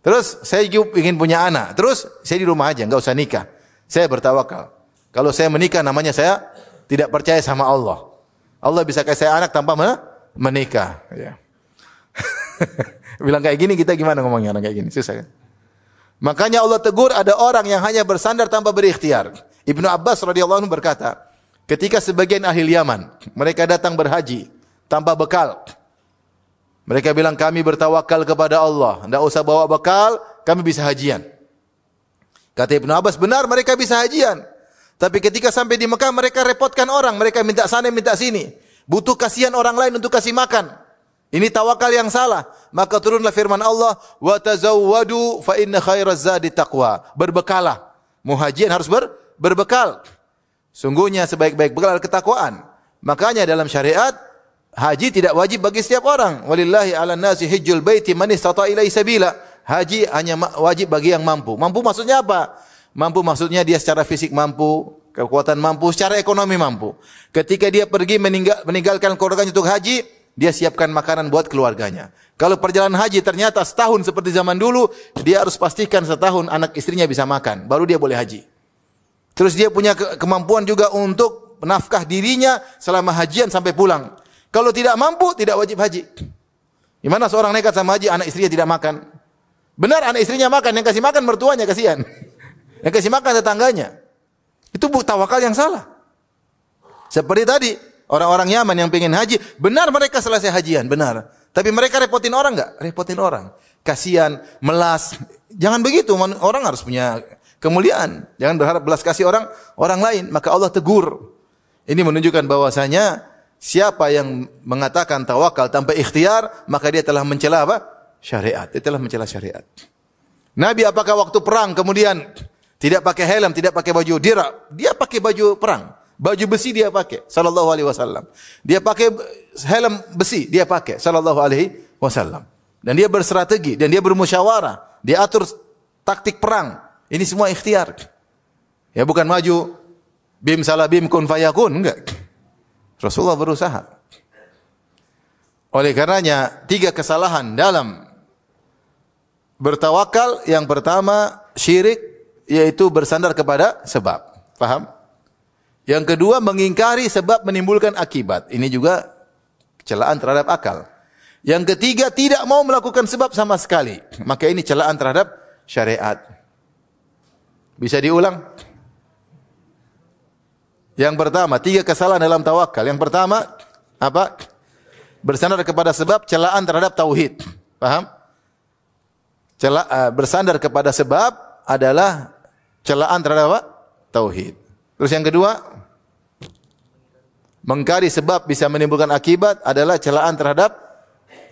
Terus saya ingin punya anak. Terus saya di rumah aja, enggak usah nikah. Saya bertawakal. Kalau saya menikah namanya saya tidak percaya sama Allah. Allah bisa kasih saya anak tanpa menikah. Ya. Bilang kayak gini, kita gimana ngomongnya orang kayak gini? Susah kan? Makanya Allah tegur ada orang yang hanya bersandar tanpa berikhtiar. Ibnu Abbas radhiyallahu anhu berkata, ketika sebagian ahli Yaman, mereka datang berhaji tanpa bekal. Mereka bilang kami bertawakal kepada Allah, tidak usah bawa bekal, kami bisa hajian. Kata Ibnu Abbas, benar mereka bisa hajian. Tapi ketika sampai di Mekah mereka repotkan orang, mereka minta sana minta sini. Butuh kasihan orang lain untuk kasih makan. Ini tawakal yang salah. Maka turunlah firman Allah, wa tazawwadu fa inna khairaz zadi taqwa. Berbekalah. Muhajirin harus berbekal. Sungguhnya sebaik-baik bekal adalah ketakwaan. Makanya dalam syariat haji tidak wajib bagi setiap orang. Walillahi 'alan nasi hajjul baiti man istata'a ilaihi sabila. Haji hanya wajib bagi yang mampu. Mampu maksudnya apa? Mampu maksudnya dia secara fisik mampu, kekuatan mampu, secara ekonomi mampu. Ketika dia pergi meninggalkan keluarganya untuk haji, dia siapkan makanan buat keluarganya. Kalau perjalanan haji ternyata setahun seperti zaman dulu, dia harus pastikan setahun anak istrinya bisa makan, baru dia boleh haji. Terus dia punya kemampuan juga untuk nafkah dirinya selama hajian sampai pulang. Kalau tidak mampu, tidak wajib haji. Gimana seorang nekat sama haji, anak istrinya tidak makan? Benar anak istrinya makan, yang kasih makan mertuanya, kasihan. Yang kasih makan tetangganya. Itu tawakal yang salah. Seperti tadi, orang-orang Yaman yang pengen haji, benar mereka selesai hajian, benar. Tapi mereka repotin orang enggak? Repotin orang. Kasihan, melas. Jangan begitu, orang harus punya kemuliaan. Jangan berharap belas kasih orang lain. Maka Allah tegur. Ini menunjukkan bahwasanya siapa yang mengatakan tawakal tanpa ikhtiar, maka dia telah mencela apa? Syariat. Dia telah mencela syariat. Nabi apakah waktu perang kemudian tidak pakai helm, tidak pakai baju dira? Dia pakai baju perang. Baju besi dia pakai, sallallahu alaihi wasallam. Dia pakai helm besi, dia pakai, sallallahu alaihi wasallam. Dan dia berstrategi, dan dia bermusyawarah. Dia atur taktik perang. Ini semua ikhtiar. Ya bukan maju bim salabim kun fayakun, enggak. Rasulullah berusaha. Oleh karenanya, 3 kesalahan dalam bertawakal. Yang pertama, syirik, yaitu bersandar kepada sebab. Paham? Yang kedua, mengingkari sebab menimbulkan akibat. Ini juga celaan terhadap akal. Yang ketiga, tidak mau melakukan sebab sama sekali. Maka ini celaan terhadap syariat. Bisa diulang? Yang pertama, 3 kesalahan dalam tawakal. Yang pertama, apa? Bersandar kepada sebab, celaan terhadap tauhid. Paham? Bersandar kepada sebab adalah celaan terhadap apa? Tauhid. Terus yang kedua, mengingkari sebab bisa menimbulkan akibat adalah celaan terhadap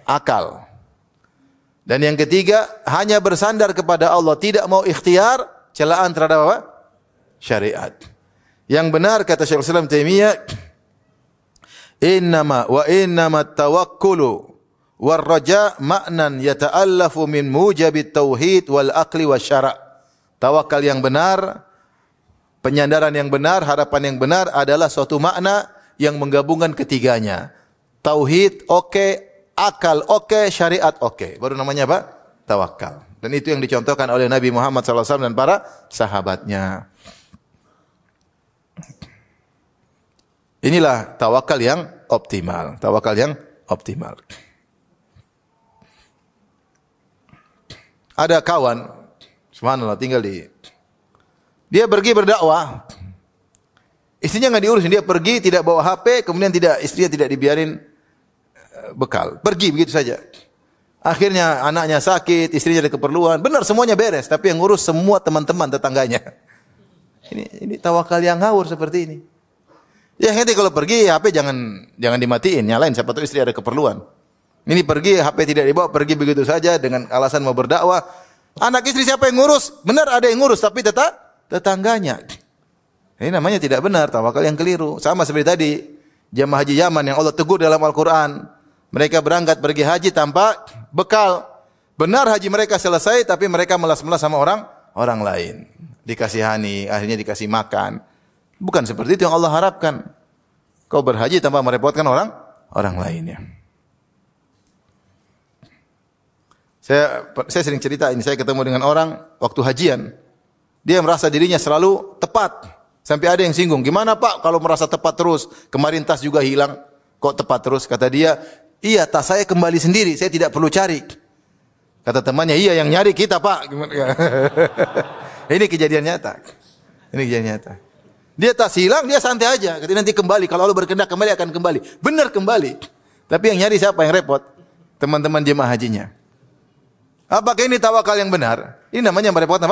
akal. Dan yang ketiga, hanya bersandar kepada Allah, tidak mau ikhtiar, celaan terhadap apa? Syariat. Yang benar kata Syekhul Islam Taimiyah, innama tawakkulu war raja ma'nan yata'allafu min mujabit tauhid wal aqli wasyara'. Tawakal yang benar, penyandaran yang benar, harapan yang benar adalah suatu makna yang menggabungkan ketiganya. Tauhid oke, akal oke, syariat oke. Baru namanya apa? Tawakal. Dan itu yang dicontohkan oleh Nabi Muhammad SAW dan para sahabatnya. Inilah tawakal yang optimal. Tawakal yang optimal. Ada kawan, subhanallah, tinggal dia pergi berdakwah. Istrinya enggak diurusin, dia pergi tidak bawa HP, kemudian istrinya tidak dibiarin bekal. Pergi begitu saja. Akhirnya anaknya sakit, istrinya ada keperluan. Benar semuanya beres, tapi yang ngurus semua teman-teman tetangganya. Ini tawakal yang ngawur seperti ini. Ya nanti kalau pergi HP jangan dimatiin, nyalain, siapa tahu istri ada keperluan. Ini pergi HP tidak dibawa, pergi begitu saja dengan alasan mau berdakwah. Anak istri siapa yang ngurus? Benar ada yang ngurus, tapi tetangganya. Ini namanya tidak benar, tawakal yang keliru. Sama seperti tadi jemaah haji Yaman yang Allah tegur dalam Al-Quran. Mereka berangkat pergi haji tanpa bekal. Benar haji mereka selesai, tapi mereka melas-melas sama orang lain. Dikasihani, akhirnya dikasih makan. Bukan seperti itu yang Allah harapkan. Kau berhaji tanpa merepotkan orang lainnya. Saya sering cerita ini, saya ketemu dengan orang waktu hajian. Dia merasa dirinya selalu tepat. Sampai ada yang singgung, gimana Pak kalau merasa tepat terus? Kemarin tas juga hilang, kok tepat terus? Kata dia, iya tas saya kembali sendiri, saya tidak perlu cari. Kata temannya, iya yang nyari kita Pak. Ini kejadian nyata. Ini kejadian nyata. Dia tas hilang, dia santai aja. Ketika nanti kembali, kalau Allah berkehendak kembali akan kembali. Benar kembali. Tapi yang nyari siapa yang repot? Teman-teman jemaah hajinya. Apakah ini tawakal yang benar? Ini namanya merepotkan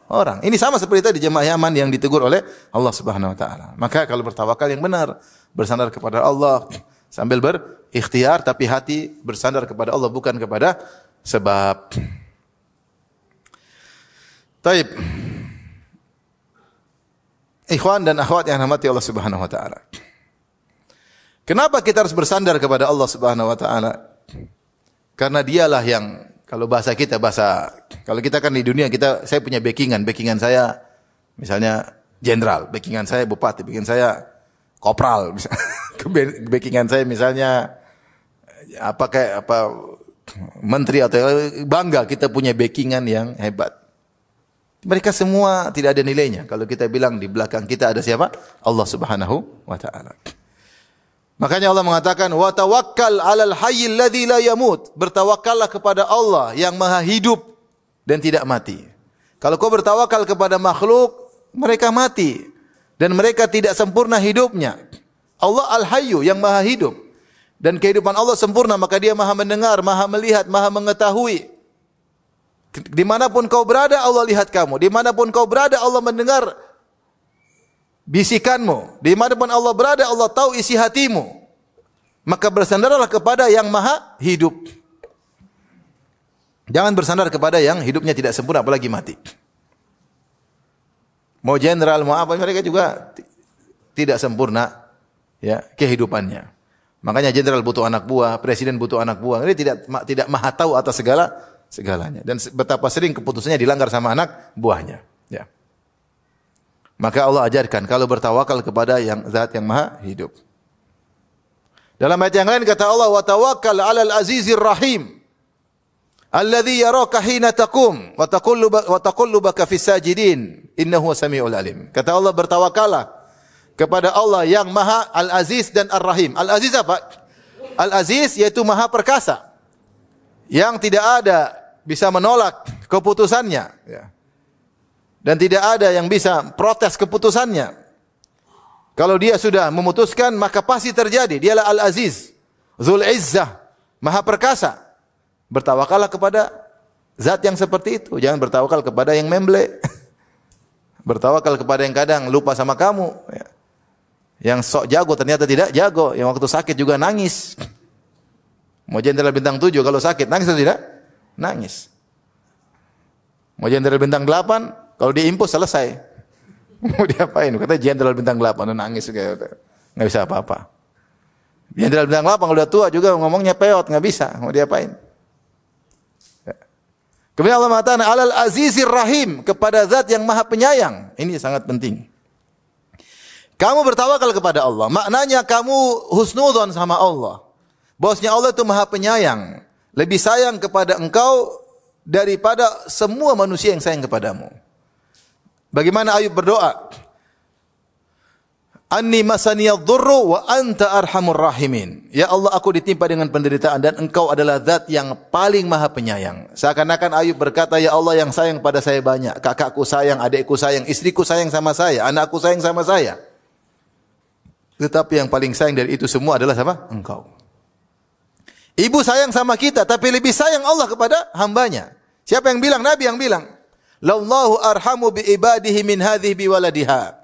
orang. Ini sama seperti tadi jemaah Yaman yang ditegur oleh Allah Subhanahu wa taala. Maka kalau bertawakal yang benar, bersandar kepada Allah sambil berikhtiar tapi hati bersandar kepada Allah bukan kepada sebab. Taib. Ikhwan dan akhwat yang rahmati Allah Subhanahu wa taala. Kenapa kita harus bersandar kepada Allah Subhanahu wa taala? Karena dialah yang kalau bahasa kita kalau kita kan di dunia saya punya backingan saya Misalnya jenderal, backingan saya bupati, backingan saya kopral, backingan saya misalnya menteri, atau bangga kita punya backingan yang hebat. Mereka semua tidak ada nilainya kalau kita bilang di belakang kita ada siapa? Allah Subhanahu wa taala. Makanya Allah mengatakan wa tawakkal 'alal hayyil ladzi la yamut. Bertawakkallah kepada Allah yang Maha hidup dan tidak mati. Kalau kau bertawakal kepada makhluk, mereka mati dan mereka tidak sempurna hidupnya. Allah Al-Hayyu yang Maha hidup dan kehidupan Allah sempurna, maka Dia Maha mendengar, Maha melihat, Maha mengetahui. Dimanapun kau berada, Allah lihat kamu. Dimanapun kau berada, Allah mendengar bisikanmu. Dimanapun Allah berada, Allah tahu isi hatimu. Maka bersandarlah kepada yang Maha hidup. Jangan bersandar kepada yang hidupnya tidak sempurna, apalagi mati. Mau jenderal, mau apa, mereka juga tidak sempurna ya kehidupannya. Makanya jenderal butuh anak buah, presiden butuh anak buah. Ini tidak maha tahu atas segalanya. Dan betapa sering keputusannya dilanggar sama anak buahnya. Ya. Maka Allah ajarkan kalau bertawakal kepada yang Zat yang Maha hidup. Dalam ayat yang lain kata Allah, wa tawakkal 'alal azizir rahim alladzi yaraka hina taqum wa taqallubaka fis sajidin innahu samiul alim. Kata Allah, bertawakallah kepada Allah yang Maha Al-Aziz dan Ar-Rahim. Al-Aziz apa? Al-Aziz yaitu Maha perkasa, yang tidak ada bisa menolak keputusannya, ya. Dan tidak ada yang bisa protes keputusannya. Kalau Dia sudah memutuskan, maka pasti terjadi. Dialah Al-Aziz, Dzul Izzah, Maha perkasa. Bertawakallah kepada Zat yang seperti itu. Jangan bertawakal kepada yang memble. Bertawakal kepada yang kadang lupa sama kamu, ya. Yang sok jago ternyata tidak jago. Yang waktu sakit juga nangis. Mau jenderal bintang 7 kalau sakit nangis atau tidak? Nangis. Mau jenderal bintang 8 kalau diimpus selesai. Mau diapain? Kata jenderal bintang 8 nangis kayak enggak bisa apa-apa. Jenderal bintang 8 kalau udah tua juga ngomongnya peot, enggak bisa. Mau diapain? Ya. Kemudian Allah mengatakan Alal Azizir Rahim, kepada Zat yang Maha Penyayang. Ini sangat penting. Kamu bertawakal kepada Allah, maknanya kamu husnudzon sama Allah. Bosnya Allah itu Maha Penyayang, lebih sayang kepada engkau daripada semua manusia yang sayang kepadamu. Bagaimana Ayub berdoa? Anni masaniyadh-dhurru wa anta arhamur rahimin. Ya Allah, aku ditimpa dengan penderitaan dan engkau adalah Zat yang paling Maha Penyayang. Seakan-akan Ayub berkata, ya Allah, yang sayang pada saya banyak. Kakakku sayang, adikku sayang, istriku sayang sama saya, anakku sayang sama saya. Tetapi yang paling sayang dari itu semua adalah siapa? Engkau. Ibu sayang sama kita, tapi lebih sayang Allah kepada hambanya. Siapa yang bilang? Nabi yang bilang. Lallahu arhamu bi ibadihi min hadhihi bi waladiha.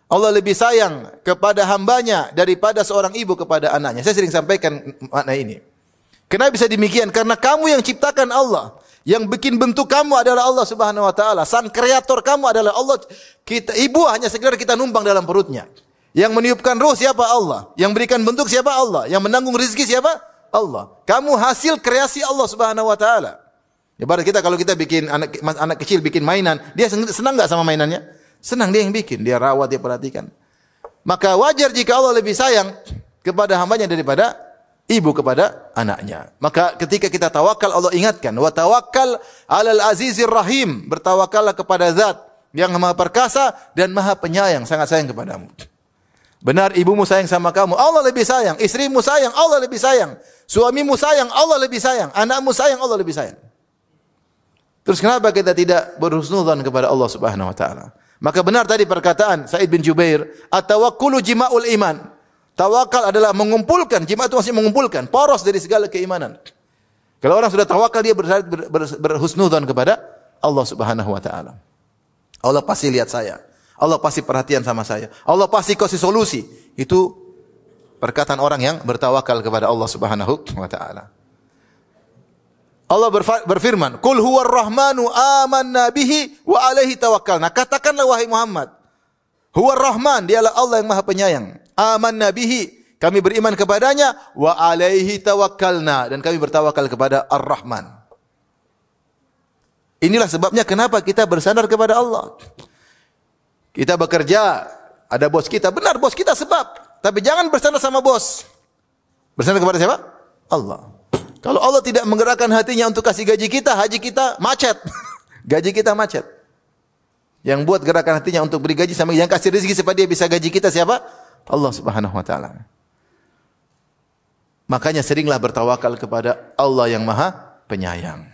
Allah lebih sayang kepada hambanya daripada seorang ibu kepada anaknya. Saya sering sampaikan makna ini. Kenapa bisa demikian? Karena kamu yang ciptakan Allah. Yang bikin bentuk kamu adalah Allah Subhanahu wa taala. Sang kreator kamu adalah Allah. Ibu hanya sekedar kita numpang dalam perutnya. Yang meniupkan ruh siapa? Allah. Yang berikan bentuk siapa? Allah. Yang menanggung rezeki siapa? Allah. Kamu hasil kreasi Allah Subhanahu wa taala. Ibarat kita kalau kita bikin anak kecil bikin mainan, dia senang enggak sama mainannya? Senang, dia yang bikin, dia rawat, dia perhatikan. Maka wajar jika Allah lebih sayang kepada hambanya daripada ibu kepada anaknya. Maka ketika kita tawakal, Allah ingatkan, wa tawakkal 'alal azizir rahim. Bertawakallah kepada Zat yang Maha perkasa dan Maha penyayang, sangat sayang kepadamu. Benar ibumu sayang sama kamu, Allah lebih sayang. Istrimu sayang, Allah lebih sayang. Suamimu sayang, Allah lebih sayang. Anakmu sayang, Allah lebih sayang. Terus kenapa kita tidak berhusnudzan kepada Allah Subhanahu wa taala? Maka benar tadi perkataan Sa'id bin Jubair, at-tawakkulu jima'ul iman. Tawakal adalah mengumpulkan, jima' itu maksudnya mengumpulkan, poros dari segala keimanan. Kalau orang sudah tawakal, dia berhusnudzan kepada Allah Subhanahu wa taala. Allah pasti lihat saya. Allah pasti perhatian sama saya. Allah pasti kasih solusi. Itu perkataan orang yang bertawakal kepada Allah Subhanahu wa taala. Allah berfirman, "Qul huwar rahmanu amanna bihi wa alaihi tawakkalna." Katakanlah wahai Muhammad, huwar rahman, dialah Allah yang Maha Penyayang. Amanna bihi, kami beriman kepadanya, wa alaihi tawakkalna, dan kami bertawakal kepada Ar-Rahman. Inilah sebabnya kenapa kita bersandar kepada Allah. Kita bekerja, ada bos kita. Benar, bos kita sebab. Tapi jangan bersandar sama bos. Bersandar kepada siapa? Allah. Kalau Allah tidak menggerakkan hatinya untuk kasih gaji kita, haji kita macet. Gaji kita macet. Yang buat gerakan hatinya untuk beri gaji sama yang kasih rezeki supaya dia bisa gaji kita siapa? Allah Subhanahu wa taala. Makanya seringlah bertawakal kepada Allah yang Maha Penyayang.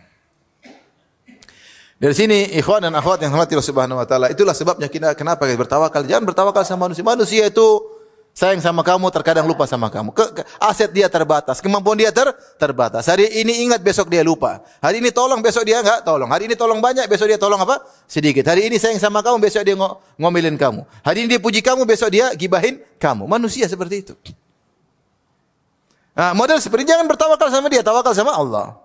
Dari sini ikhwan dan akhwat yang dirahmati Allah Subhanahu wa taala, itulah sebabnya kita kenapa kita bertawakal. Jangan bertawakal sama manusia. Manusia itu sayang sama kamu, terkadang lupa sama kamu. Aset dia terbatas, kemampuan dia terbatas. Hari ini ingat, besok dia lupa. Hari ini tolong, besok dia enggak tolong. Hari ini tolong banyak, besok dia tolong apa? Sedikit. Hari ini sayang sama kamu, besok dia ngomelin kamu. Hari ini dia puji kamu, besok dia gibahin kamu. Manusia seperti itu. Nah, model seperti ini, jangan bertawakal sama dia, tawakal sama Allah.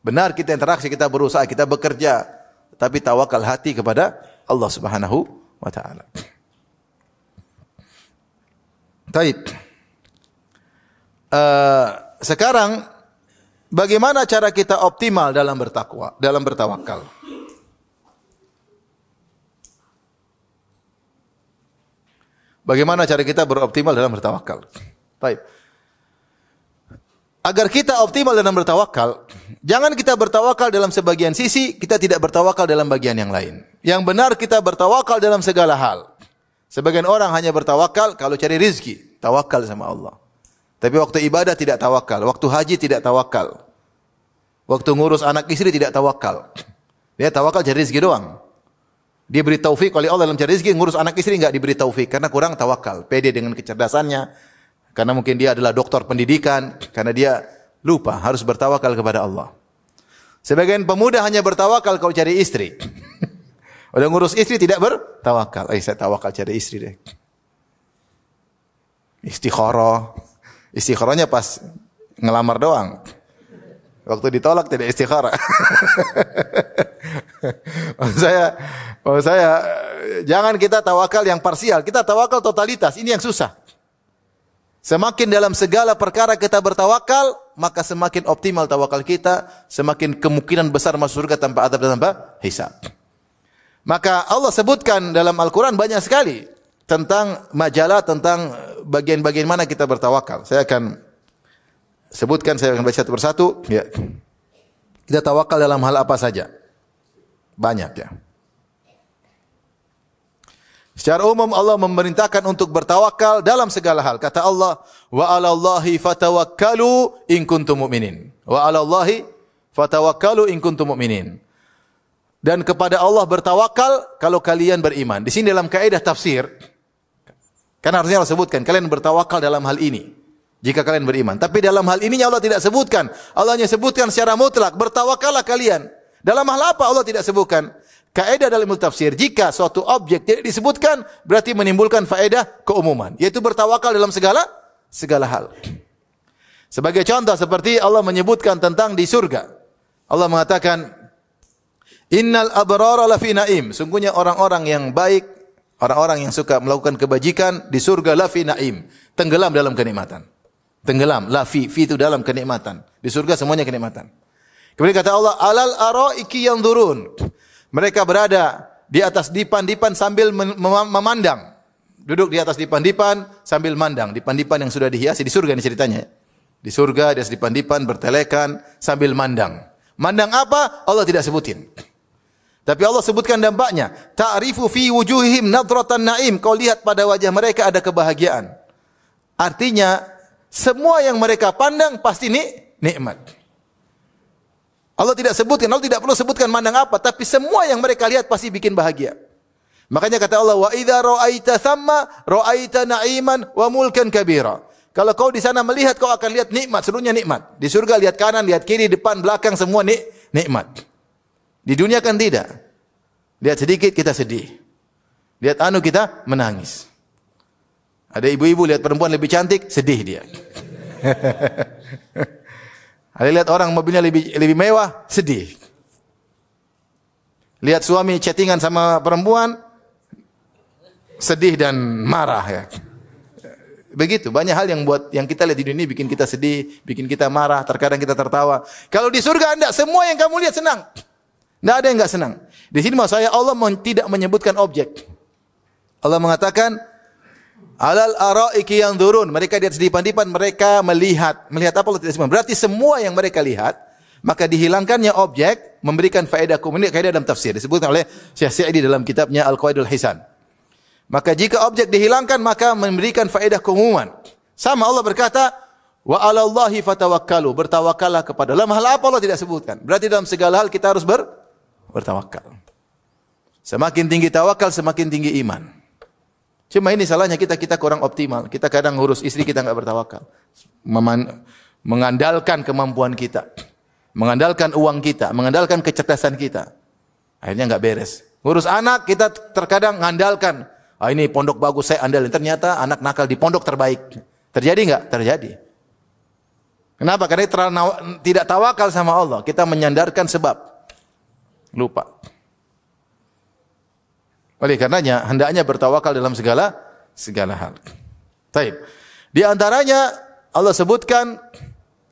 Benar, kita interaksi, kita berusaha, kita bekerja, tapi tawakal hati kepada Allah Subhanahu wa taala. Baik. Sekarang bagaimana cara kita optimal dalam bertawakal? Bagaimana cara kita beroptimal dalam bertawakal? Baik. Agar kita optimal dalam bertawakal, jangan kita bertawakal dalam sebagian sisi, kita tidak bertawakal dalam bagian yang lain. Yang benar kita bertawakal dalam segala hal. Sebagian orang hanya bertawakal kalau cari rizki, tawakal sama Allah. Tapi waktu ibadah tidak tawakal, waktu haji tidak tawakal, waktu ngurus anak istri tidak tawakal. Dia tawakal cari rizki doang. Dia beri taufik oleh Allah dalam cari rizki, ngurus anak istri enggak diberi taufik karena kurang tawakal. Pede dengan kecerdasannya, karena mungkin dia adalah doktor pendidikan, karena dia lupa harus bertawakal kepada Allah. Sebagian pemuda hanya bertawakal kalau cari istri. Udah ngurus istri tidak bertawakal. Saya tawakal cari istri deh. Istikharah. Istikharahnya pas ngelamar doang. Waktu ditolak tidak istikharah. Maksud saya jangan kita tawakal yang parsial, kita tawakal totalitas. Ini yang susah. Semakin dalam segala perkara kita bertawakal, maka semakin optimal tawakal kita, semakin kemungkinan besar masuk surga tanpa adab dan tanpa hisab. Maka Allah sebutkan dalam Al-Quran banyak sekali tentang majalah, tentang bagian-bagian mana kita bertawakal. Saya akan sebutkan, saya akan baca satu persatu. Ya. Kita tawakal dalam hal apa saja? Banyak ya. Secara umum Allah memerintahkan untuk bertawakal dalam segala hal. Kata Allah, wa 'alallahi fatawakkalu in kuntum mu'minin. Wa 'alallahi fatawakkalu in kuntum mu'minin. Dan kepada Allah bertawakal kalau kalian beriman. Di sini dalam kaidah tafsir, kan harusnya Allah sebutkan kalian bertawakal dalam hal ini jika kalian beriman. Tapi dalam hal ini Allah tidak sebutkan. Allah hanya sebutkan secara mutlak, bertawakallah kalian. Dalam hal apa Allah tidak sebutkan? Kaidah dalam ilmu tafsir, jika suatu objek tidak disebutkan berarti menimbulkan faedah keumuman, yaitu bertawakal dalam segala hal. Sebagai contoh seperti Allah menyebutkan tentang di surga. Allah mengatakan, innal abrara lafi naim. Sungguhnya orang-orang yang baik, orang-orang yang suka melakukan kebajikan di surga lafi naim, tenggelam dalam kenikmatan. Tenggelam, lafi, fi itu dalam kenikmatan. Di surga semuanya kenikmatan. Kemudian kata Allah, alal araiki yanzurun. Mereka berada di atas dipan-dipan sambil memandang. Duduk di atas dipan-dipan sambil mandang. Dipan-dipan yang sudah dihiasi di surga ini ceritanya. Di surga, di atas dipan-dipan bertelekan sambil mandang. Mandang apa? Allah tidak sebutin. Tapi Allah sebutkan dampaknya. Ta'rifu fi wujuhihim nadratan na'im. Kau lihat pada wajah mereka ada kebahagiaan. Artinya, semua yang mereka pandang pasti nikmat. Allah tidak sebutkan, Allah tidak perlu sebutkan mandang apa, tapi semua yang mereka lihat pasti bikin bahagia. Makanya kata Allah, wa idza ra'aita thamma ra'aita na'iman wa mulkan kabira. Kalau kau di sana melihat, kau akan lihat nikmat, seluruhnya nikmat. Di surga lihat kanan, lihat kiri, depan, belakang, semua nikmat. Di dunia kan tidak. Lihat sedikit kita sedih. Lihat anu kita menangis. Ada ibu-ibu lihat perempuan lebih cantik, sedih dia. Ada lihat orang mobilnya lebih mewah, sedih. Lihat suami chattingan sama perempuan, sedih dan marah ya. Begitu, banyak hal yang kita lihat di dunia bikin kita sedih, bikin kita marah, terkadang kita tertawa. Kalau di surga Anda semua yang kamu lihat senang. Tidak ada yang enggak senang. Di sini maksud saya Allah tidak menyebutkan objek. Allah mengatakan, alal araiki yanzurun, mereka di atas dipan-dipan mereka melihat. Melihat apa Allah tidak sebutkan. Berarti semua yang mereka lihat, maka dihilangkannya objek memberikan faedah umum. Ini kaidah dalam tafsir disebutkan oleh Syekh Sa'idi dalam kitabnya Al-Qawaidul Hisan. Maka jika objek dihilangkan maka memberikan faedah keumuman. Sama Allah berkata, wa 'alallahi fatawakkalu, bertawakallah kepada Allah. Dalam hal apa Allah tidak sebutkan? Berarti dalam segala hal kita harus bertawakal. Semakin tinggi tawakal, semakin tinggi iman. Cuma ini salahnya kita kurang optimal. Kita kadang ngurus istri kita enggak bertawakal. Mengandalkan kemampuan kita, mengandalkan uang kita, mengandalkan kecerdasan kita. Akhirnya enggak beres. Ngurus anak kita terkadang mengandalkan, ini pondok bagus saya andalin. Ternyata anak nakal di pondok terbaik. Terjadi enggak? Terjadi. Kenapa? Karena tidak tawakal sama Allah. Kita menyandarkan sebab. Lupa. Oleh karenanya hendaknya bertawakal dalam segala hal. Baik. Di antaranya Allah sebutkan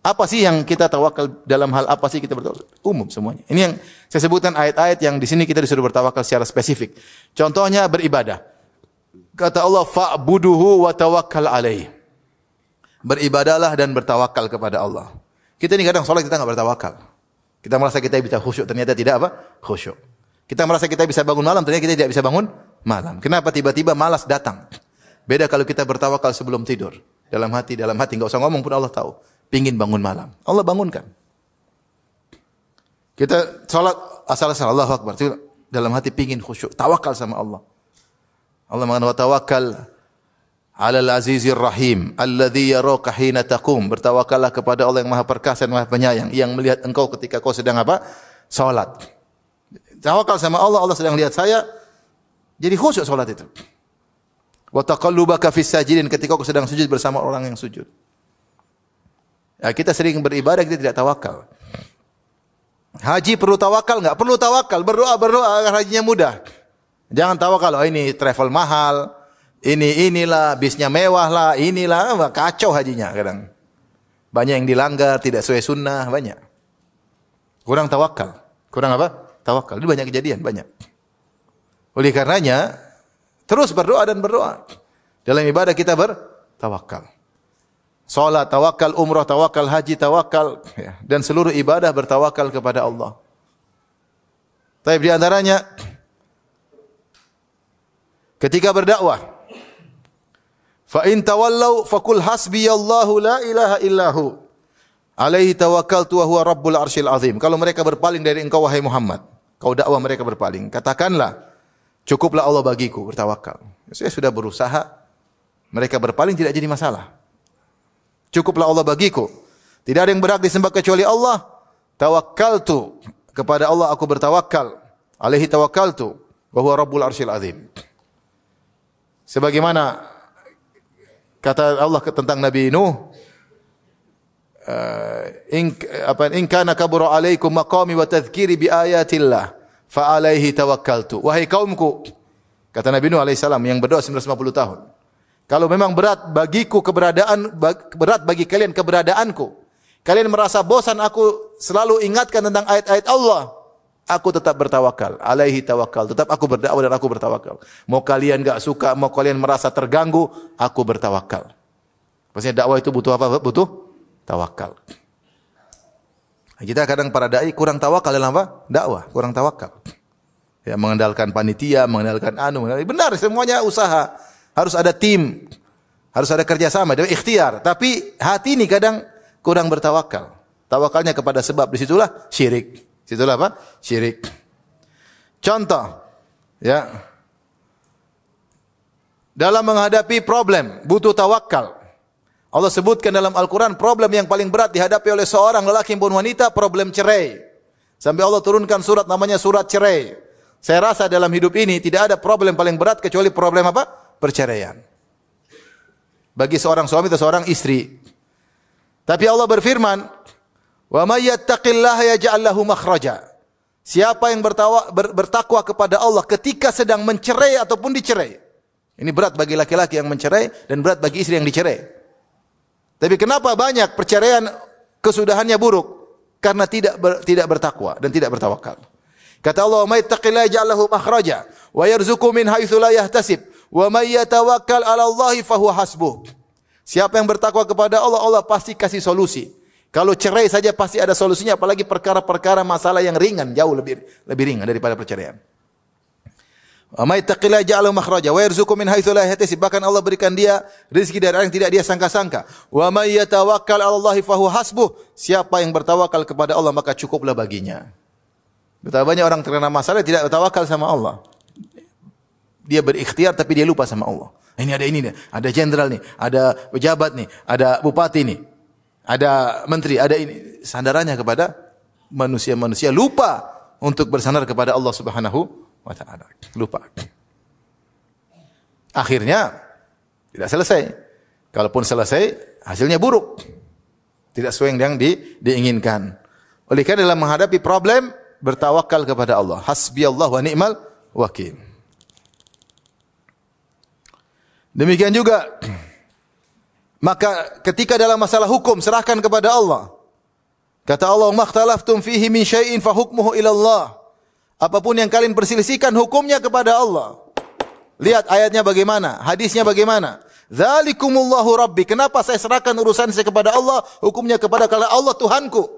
apa sih yang kita tawakal, dalam hal apa sih kita bertawakal? Umum semuanya. Ini yang saya sebutkan ayat-ayat yang di sini kita disuruh bertawakal secara spesifik. Contohnya beribadah. Kata Allah, fa'buduhu wa tawakkal alaih. Beribadahlah dan bertawakal kepada Allah. Kita ini kadang salat kita enggak bertawakal. Kita merasa kita bisa khusyuk, ternyata tidak khusyuk. Kita merasa kita bisa bangun malam, ternyata kita tidak bisa bangun malam. Kenapa? Tiba-tiba malas datang. Beda kalau kita bertawakal sebelum tidur. Dalam hati, enggak usah ngomong pun Allah tahu. Pingin bangun malam. Allah bangunkan. Kita salat asal-asal, Allahu Akbar. Dalam hati pingin khusyuk. Tawakal sama Allah. Allah mengatakan, wa tawakkal 'alal azizir rahim alladzi yaraka hina taqum. Bertawakallah kepada Allah yang Maha Perkasa dan Maha Penyayang, yang melihat engkau ketika kau sedang salat. Tawakal sama Allah, Allah sedang lihat saya, jadi khusyuk salat itu. Wa taqallubaka fis sajidin, ketika kau sedang sujud bersama orang yang sujud. Ya, kita sering beribadah kita tidak tawakal. Haji perlu tawakal enggak? Perlu tawakal, berdoa agar hajinya mudah. Jangan tawakal, ini travel mahal, inilah bisnya mewah lah, inilah kacau hajinya kadang. Banyak yang dilanggar, tidak sesuai sunnah, banyak. Kurang tawakal. Kurang apa? Tawakal. Ini banyak kejadian, banyak. Oleh karenanya, terus berdoa dan berdoa. Dalam ibadah kita bertawakal. Salat tawakal, umrah tawakal, haji tawakal, ya. Dan seluruh ibadah bertawakal kepada Allah. Tapi di antaranya, ketika berdakwah, fa in tawallau faqul hasbiyallahu la ilaha illahu alaihi tawakkaltu wa huwa rabbul arsyil azim. Kalau mereka berpaling dari engkau wahai Muhammad, kau dakwah mereka berpaling, katakanlah cukuplah Allah bagiku, bertawakal. Saya sudah berusaha, mereka berpaling tidak jadi masalah. Cukuplah Allah bagiku, tidak ada yang berhak disembah kecuali Allah. Tawakkaltu, kepada Allah aku bertawakal. Alaihi tawakkaltu wa huwa rabbul arsyil azim. Sebagaimana kata Allah tentang Nabi Nuh, in kana kabura alaikum maqami wa tadhkiri bi ayatillah fa alaihi tawakkaltu. Wahai kaumku, kata Nabi Nuh alaihi salam yang berdoa 950 tahun, kalau memang berat bagi kalian keberadaanku, kalian merasa bosan aku selalu ingatkan tentang ayat-ayat Allah, aku tetap bertawakal. Alaihi tawakal, tetap aku berdakwah dan aku bertawakal. Mau kalian enggak suka, mau kalian merasa terganggu, aku bertawakal. Maksudnya dakwah itu butuh apa? Butuh tawakal. Kita kadang para dai kurang tawakal dalam apa? Dakwah, kurang tawakal. Ya, mengandalkan panitia, mengandalkan benar semuanya usaha. Harus ada tim, harus ada kerjasama, ada ikhtiar. Tapi hati ini kadang kurang bertawakal. Tawakalnya kepada sebab, disitulah syirik. Disitulah apa? Syirik. Contoh, ya, dalam menghadapi problem butuh tawakal. Allah sebutkan dalam Al-Quran problem yang paling berat dihadapi oleh seorang lelaki maupun wanita, problem cerai. Sampai Allah turunkan surat namanya surat cerai. Saya rasa dalam hidup ini tidak ada problem paling berat kecuali problem apa? Perceraian. Bagi seorang suami atau seorang istri. Tapi Allah berfirman, "Wa may yattaqillaha yaj'al lahu makhraja." Siapa yang bertakwa kepada Allah ketika sedang mencerai ataupun dicerai. Ini berat bagi laki-laki yang mencerai dan berat bagi istri yang dicerai. Tapi kenapa banyak perceraian kesudahannya buruk? Karena tidak bertakwa dan tidak bertawakal. Kata Allah, "May yattaqillaha yaj'al lahu makhraja wa yarzuqhu min haitsu la yahtasib Wa may yatawakkal 'ala Allahi fahuwa hasbuh. Siapa yang bertakwa kepada Allah, Allah pasti kasih solusi. Kalau cerai saja pasti ada solusinya, apalagi perkara-perkara masalah yang ringan, jauh lebih ringan daripada perceraian. Wa may yattaqillaha ja'ala makhraja wa yarzuqhu min haitsu la yahtasib. Bahkan Allah berikan dia rezeki dari arah yang tidak dia sangka-sangka. Wa may yatawakkal 'ala Allahi fahuwa hasbuh. Siapa yang bertawakal kepada Allah maka cukuplah baginya. Betapa banyak orang terkena masalah tidak bertawakal sama Allah. Dia berikhtiar tapi dia lupa sama Allah. Ini ada jenderal nih, ada pejabat nih, ada bupati nih, ada menteri, ada ini. Sandarannya kepada manusia-manusia, lupa untuk bersandar kepada Allah Subhanahu wa taala. Lupa. Akhirnya tidak selesai. Kalaupun selesai, hasilnya buruk. Tidak sesuai yang diinginkan. Oleh karena dalam menghadapi problem, bertawakal kepada Allah. Hasbiyallah wa ni'mal wakil. Demikian juga, maka ketika dalam masalah hukum, serahkan kepada Allah. Kata Allah, "Makhtalaftum fihi min syai'in fa hukmuhu ila Allah." Apapun yang kalian perselisihkan, hukumnya kepada Allah. Lihat ayatnya bagaimana, hadisnya bagaimana. Dzalikumullahu rabbi. Kenapa saya serahkan urusan saya kepada Allah, hukumnya kepada Allah Tuhanku.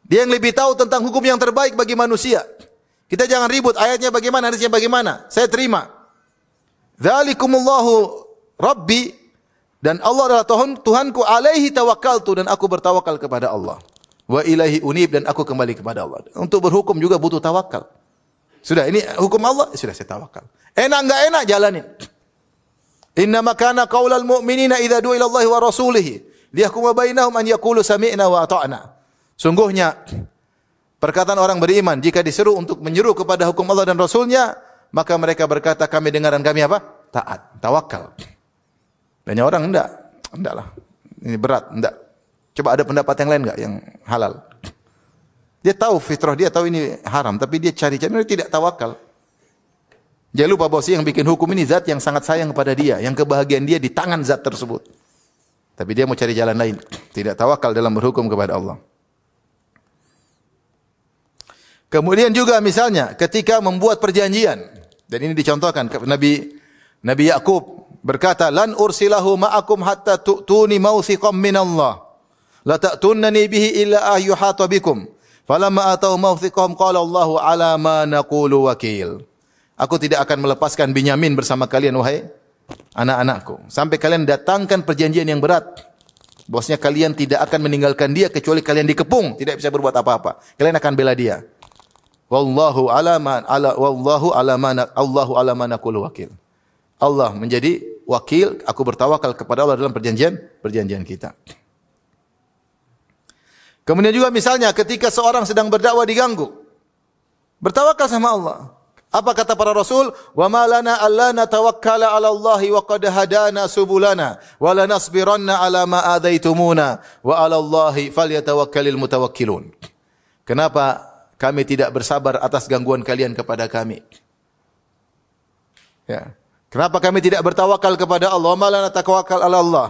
Dia yang lebih tahu tentang hukum yang terbaik bagi manusia. Kita jangan ribut, ayatnya bagaimana, hadisnya bagaimana. Saya terima. Dzalikumullahu rabbi, dan Allah adalah Tuhanku, alaihi tawakkaltu, dan aku bertawakal kepada Allah. Wa ilaihi unib, dan aku kembali kepada Allah. Untuk berhukum juga butuh tawakal. Sudah, ini hukum Allah, sudah saya tawakal. Enak enggak enak, jalanin. Innama kana qaulal mu'minina idza du'a ila Allahi wa rasulihi liyahkuma bainahum an yaqulu sami'na wa ata'na. Sungguhnya perkataan orang beriman jika disuruh untuk menyeru kepada hukum Allah dan Rasulnya, maka mereka berkata kami dengar dan kami apa? Taat, tawakal. Banyak orang enggak lah. Ini berat, enggak. Coba ada pendapat yang lain enggak yang halal? Dia tahu fitrah, dia tahu ini haram, tapi dia cari-cari, dia tidak tawakal. Dia lupa bahwa yang bikin hukum ini zat yang sangat sayang kepada dia, yang kebahagiaan dia di tangan zat tersebut. Tapi dia mau cari jalan lain, tidak tawakal dalam berhukum kepada Allah. Kemudian juga misalnya ketika membuat perjanjian, dan ini dicontohkan Nabi Yakub berkata, "Lan ursilahu ma'akum hatta tu'tuni mawthiqam min Allah. La ta'tunnani bihi illa ayyuhata bikum. Falamma atau mawthiqahum qala Allahu ala ma naqulu wakil." Aku tidak akan melepaskan Binyamin bersama kalian wahai anak-anakku sampai kalian datangkan perjanjian yang berat. Bosnya kalian tidak akan meninggalkan dia kecuali kalian dikepung, tidak bisa berbuat apa-apa. Kalian akan bela dia. Wallahu ala ma naqulu wakil. Allah menjadi wakil, aku bertawakal kepada Allah dalam perjanjian kita. Kemudian juga misalnya ketika seorang sedang berdakwah diganggu, bertawakal sama Allah. Apa kata para rasul? Wa ma lana alla natawakkala 'ala Allahi wa qad hadana subulana wa lanasbiranna 'ala ma adaitumuna wa 'ala Allahi falyatawakkalul mutawakkilun. Kenapa kami tidak bersabar atas gangguan kalian kepada kami? Ya. Kenapa kami tidak bertawakal kepada Allah? Wa ma lana natawakkal 'ala Allah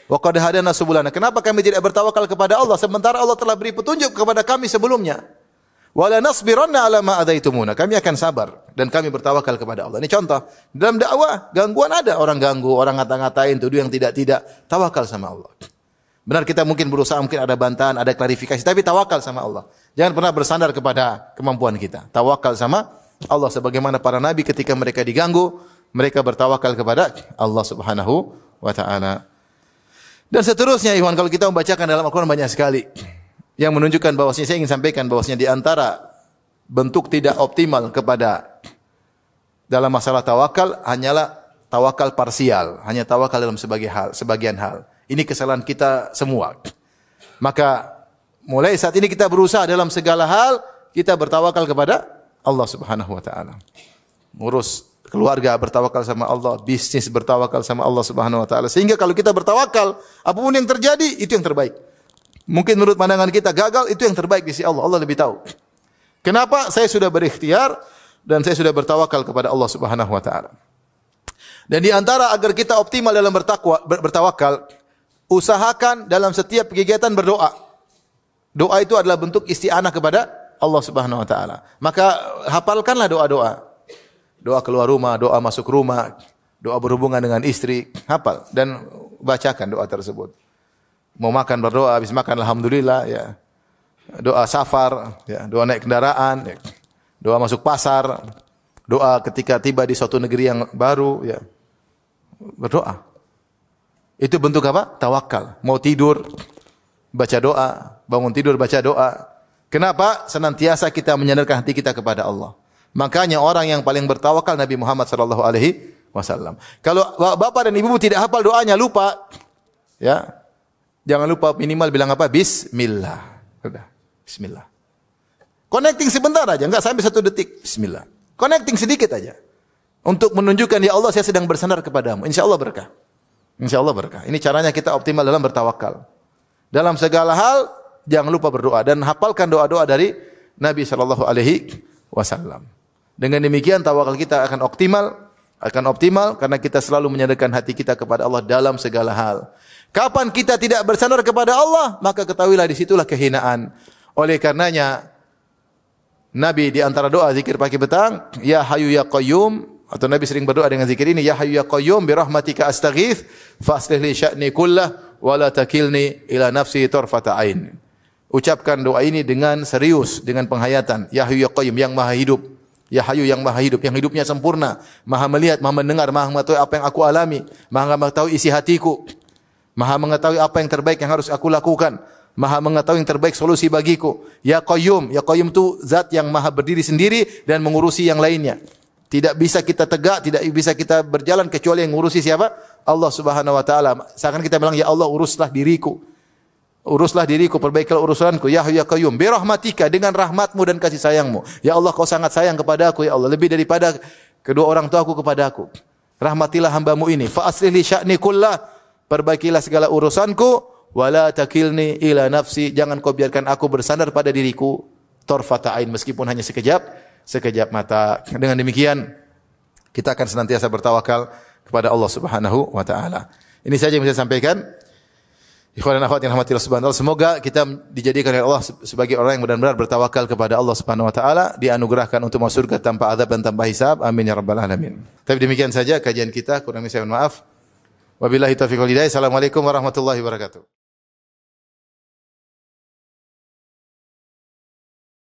wa qad hadana subulana. Kenapa kami tidak bertawakal kepada Allah sementara Allah telah beri petunjuk kepada kami sebelumnya? Wala nasbiranna ala ma adaitumuna. Kami akan sabar dan kami bertawakal kepada Allah. Ini contoh. Dalam dakwah, gangguan ada. Orang ganggu, orang ngata-ngatain, tuduh yang tidak-tidak. Tawakal sama Allah. Benar kita mungkin berusaha, mungkin ada bantahan, ada klarifikasi. Tapi tawakal sama Allah. Jangan pernah bersandar kepada kemampuan kita. Tawakal sama Allah. Sebagaimana para nabi ketika mereka diganggu, mereka bertawakal kepada Allah subhanahu wa ta'ala. Dan seterusnya, ikhwan, kalau kita membacakan dalam Al-Quran banyak sekali yang menunjukkan bahwasanya, saya ingin sampaikan bahwasanya di antara bentuk tidak optimal kepada dalam masalah tawakal hanyalah tawakal parsial, hanya tawakal dalam sebagian hal. Ini kesalahan kita semua. Maka mulai saat ini kita berusaha dalam segala hal kita bertawakal kepada Allah Subhanahu wa taala. Ngurus keluarga bertawakal sama Allah, bisnis bertawakal sama Allah Subhanahu wa taala. Sehingga kalau kita bertawakal, apapun yang terjadi itu yang terbaik. Mungkin menurut pandangan kita gagal, itu yang terbaik di sisi Allah. Allah lebih tahu. Kenapa? Saya sudah berikhtiar dan saya sudah bertawakal kepada Allah Subhanahu wa taala. Dan di antara agar kita optimal dalam bertawakal, usahakan dalam setiap kegiatan berdoa. Doa itu adalah bentuk isti'anah kepada Allah Subhanahu wa taala. Maka hafalkanlah doa-doa. Doa keluar rumah, doa masuk rumah, doa berhubungan dengan istri, hafal dan bacakan doa tersebut. Mau makan berdoa, habis makan alhamdulillah ya. Doa safar, ya, doa naik kendaraan, ya. Doa masuk pasar, doa ketika tiba di suatu negeri yang baru, ya. Berdoa. Itu bentuk apa? Tawakal. Mau tidur, baca doa, bangun tidur baca doa. Kenapa? Senantiasa kita menyandarkan hati kita kepada Allah. Makanya orang yang paling bertawakal Nabi Muhammad sallallahu alaihi wasallam. Kalau bapak dan ibu tidak hafal doanya, lupa, ya. Jangan lupa minimal bilang apa? Bismillah. Sudah. Bismillah. Connecting sebentar aja, enggak sampai 1 detik. Bismillah. Connecting sedikit aja. Untuk menunjukkan, ya Allah saya sedang bersandar kepadamu. Insya Allah berkah. Insya Allah berkah. Ini caranya kita optimal dalam bertawakal. Dalam segala hal, jangan lupa berdoa. Dan hafalkan doa-doa dari Nabi SAW. Dengan demikian, tawakal kita akan optimal karena kita selalu menyandarkan hati kita kepada Allah dalam segala hal. Kapan kita tidak bersandar kepada Allah, maka ketahuilah disitulah kehinaan. Oleh karenanya, Nabi di antara doa zikir pagi petang, Ya Hayyu Ya Qayyum, atau Nabi sering berdoa dengan zikir ini, Ya Hayyu Ya Qayyum bi rahmatika astaghits fa aslih li sya'ni kullah wa la takilni ila nafsi tarfata ain. Ucapkan doa ini dengan serius, dengan penghayatan. Ya Hayyu Ya Qayyum, yang Maha Hidup. Ya Hayyu yang Maha Hidup, yang hidupnya sempurna, Maha melihat, Maha mendengar, Maha mengetahui apa yang aku alami, Maha mengetahui isi hatiku, Maha mengetahui apa yang terbaik yang harus aku lakukan, Maha mengetahui yang terbaik solusi bagiku. Ya Qayyum itu zat yang Maha berdiri sendiri dan mengurusi yang lainnya. Tidak bisa kita tegak, tidak bisa kita berjalan kecuali yang mengurusi siapa? Allah Subhanahu wa taala. Seakan kita bilang, ya Allah uruslah diriku. Uruslah diriku, perbaikilah urusanku. Ya Hayyu Ya Qayyum, bi rahmatika, dengan rahmatmu dan kasih sayangmu. Ya Allah, kau sangat sayang kepadaku, ya Allah, lebih daripada kedua orang tuaku kepadaku. Rahmatilah hambamu ini. Fa aslih li sya'ni kullah, perbaikilah segala urusanku, wala takilni ila nafsi, jangan kau biarkan aku bersandar pada diriku tarfata ain, meskipun hanya sekejap mata. Dengan demikian kita akan senantiasa bertawakal kepada Allah Subhanahu wa taala. Ini saja yang bisa saya sampaikan. Ikhwan dan akhwat yang rahmatillah subhanahu wa ta'ala, semoga kita dijadikan oleh Allah sebagai orang yang benar-benar bertawakal kepada Allah Subhanahu wa taala, dianugerahkan untuk masuk surga tanpa azab dan tanpa hisab. Amin ya rabbal alamin. Tapi demikian saja kajian kita, kurang lebih saya mohon maaf. Wabillahi taufiq wal hidayah. Assalamualaikum warahmatullahi wabarakatuh.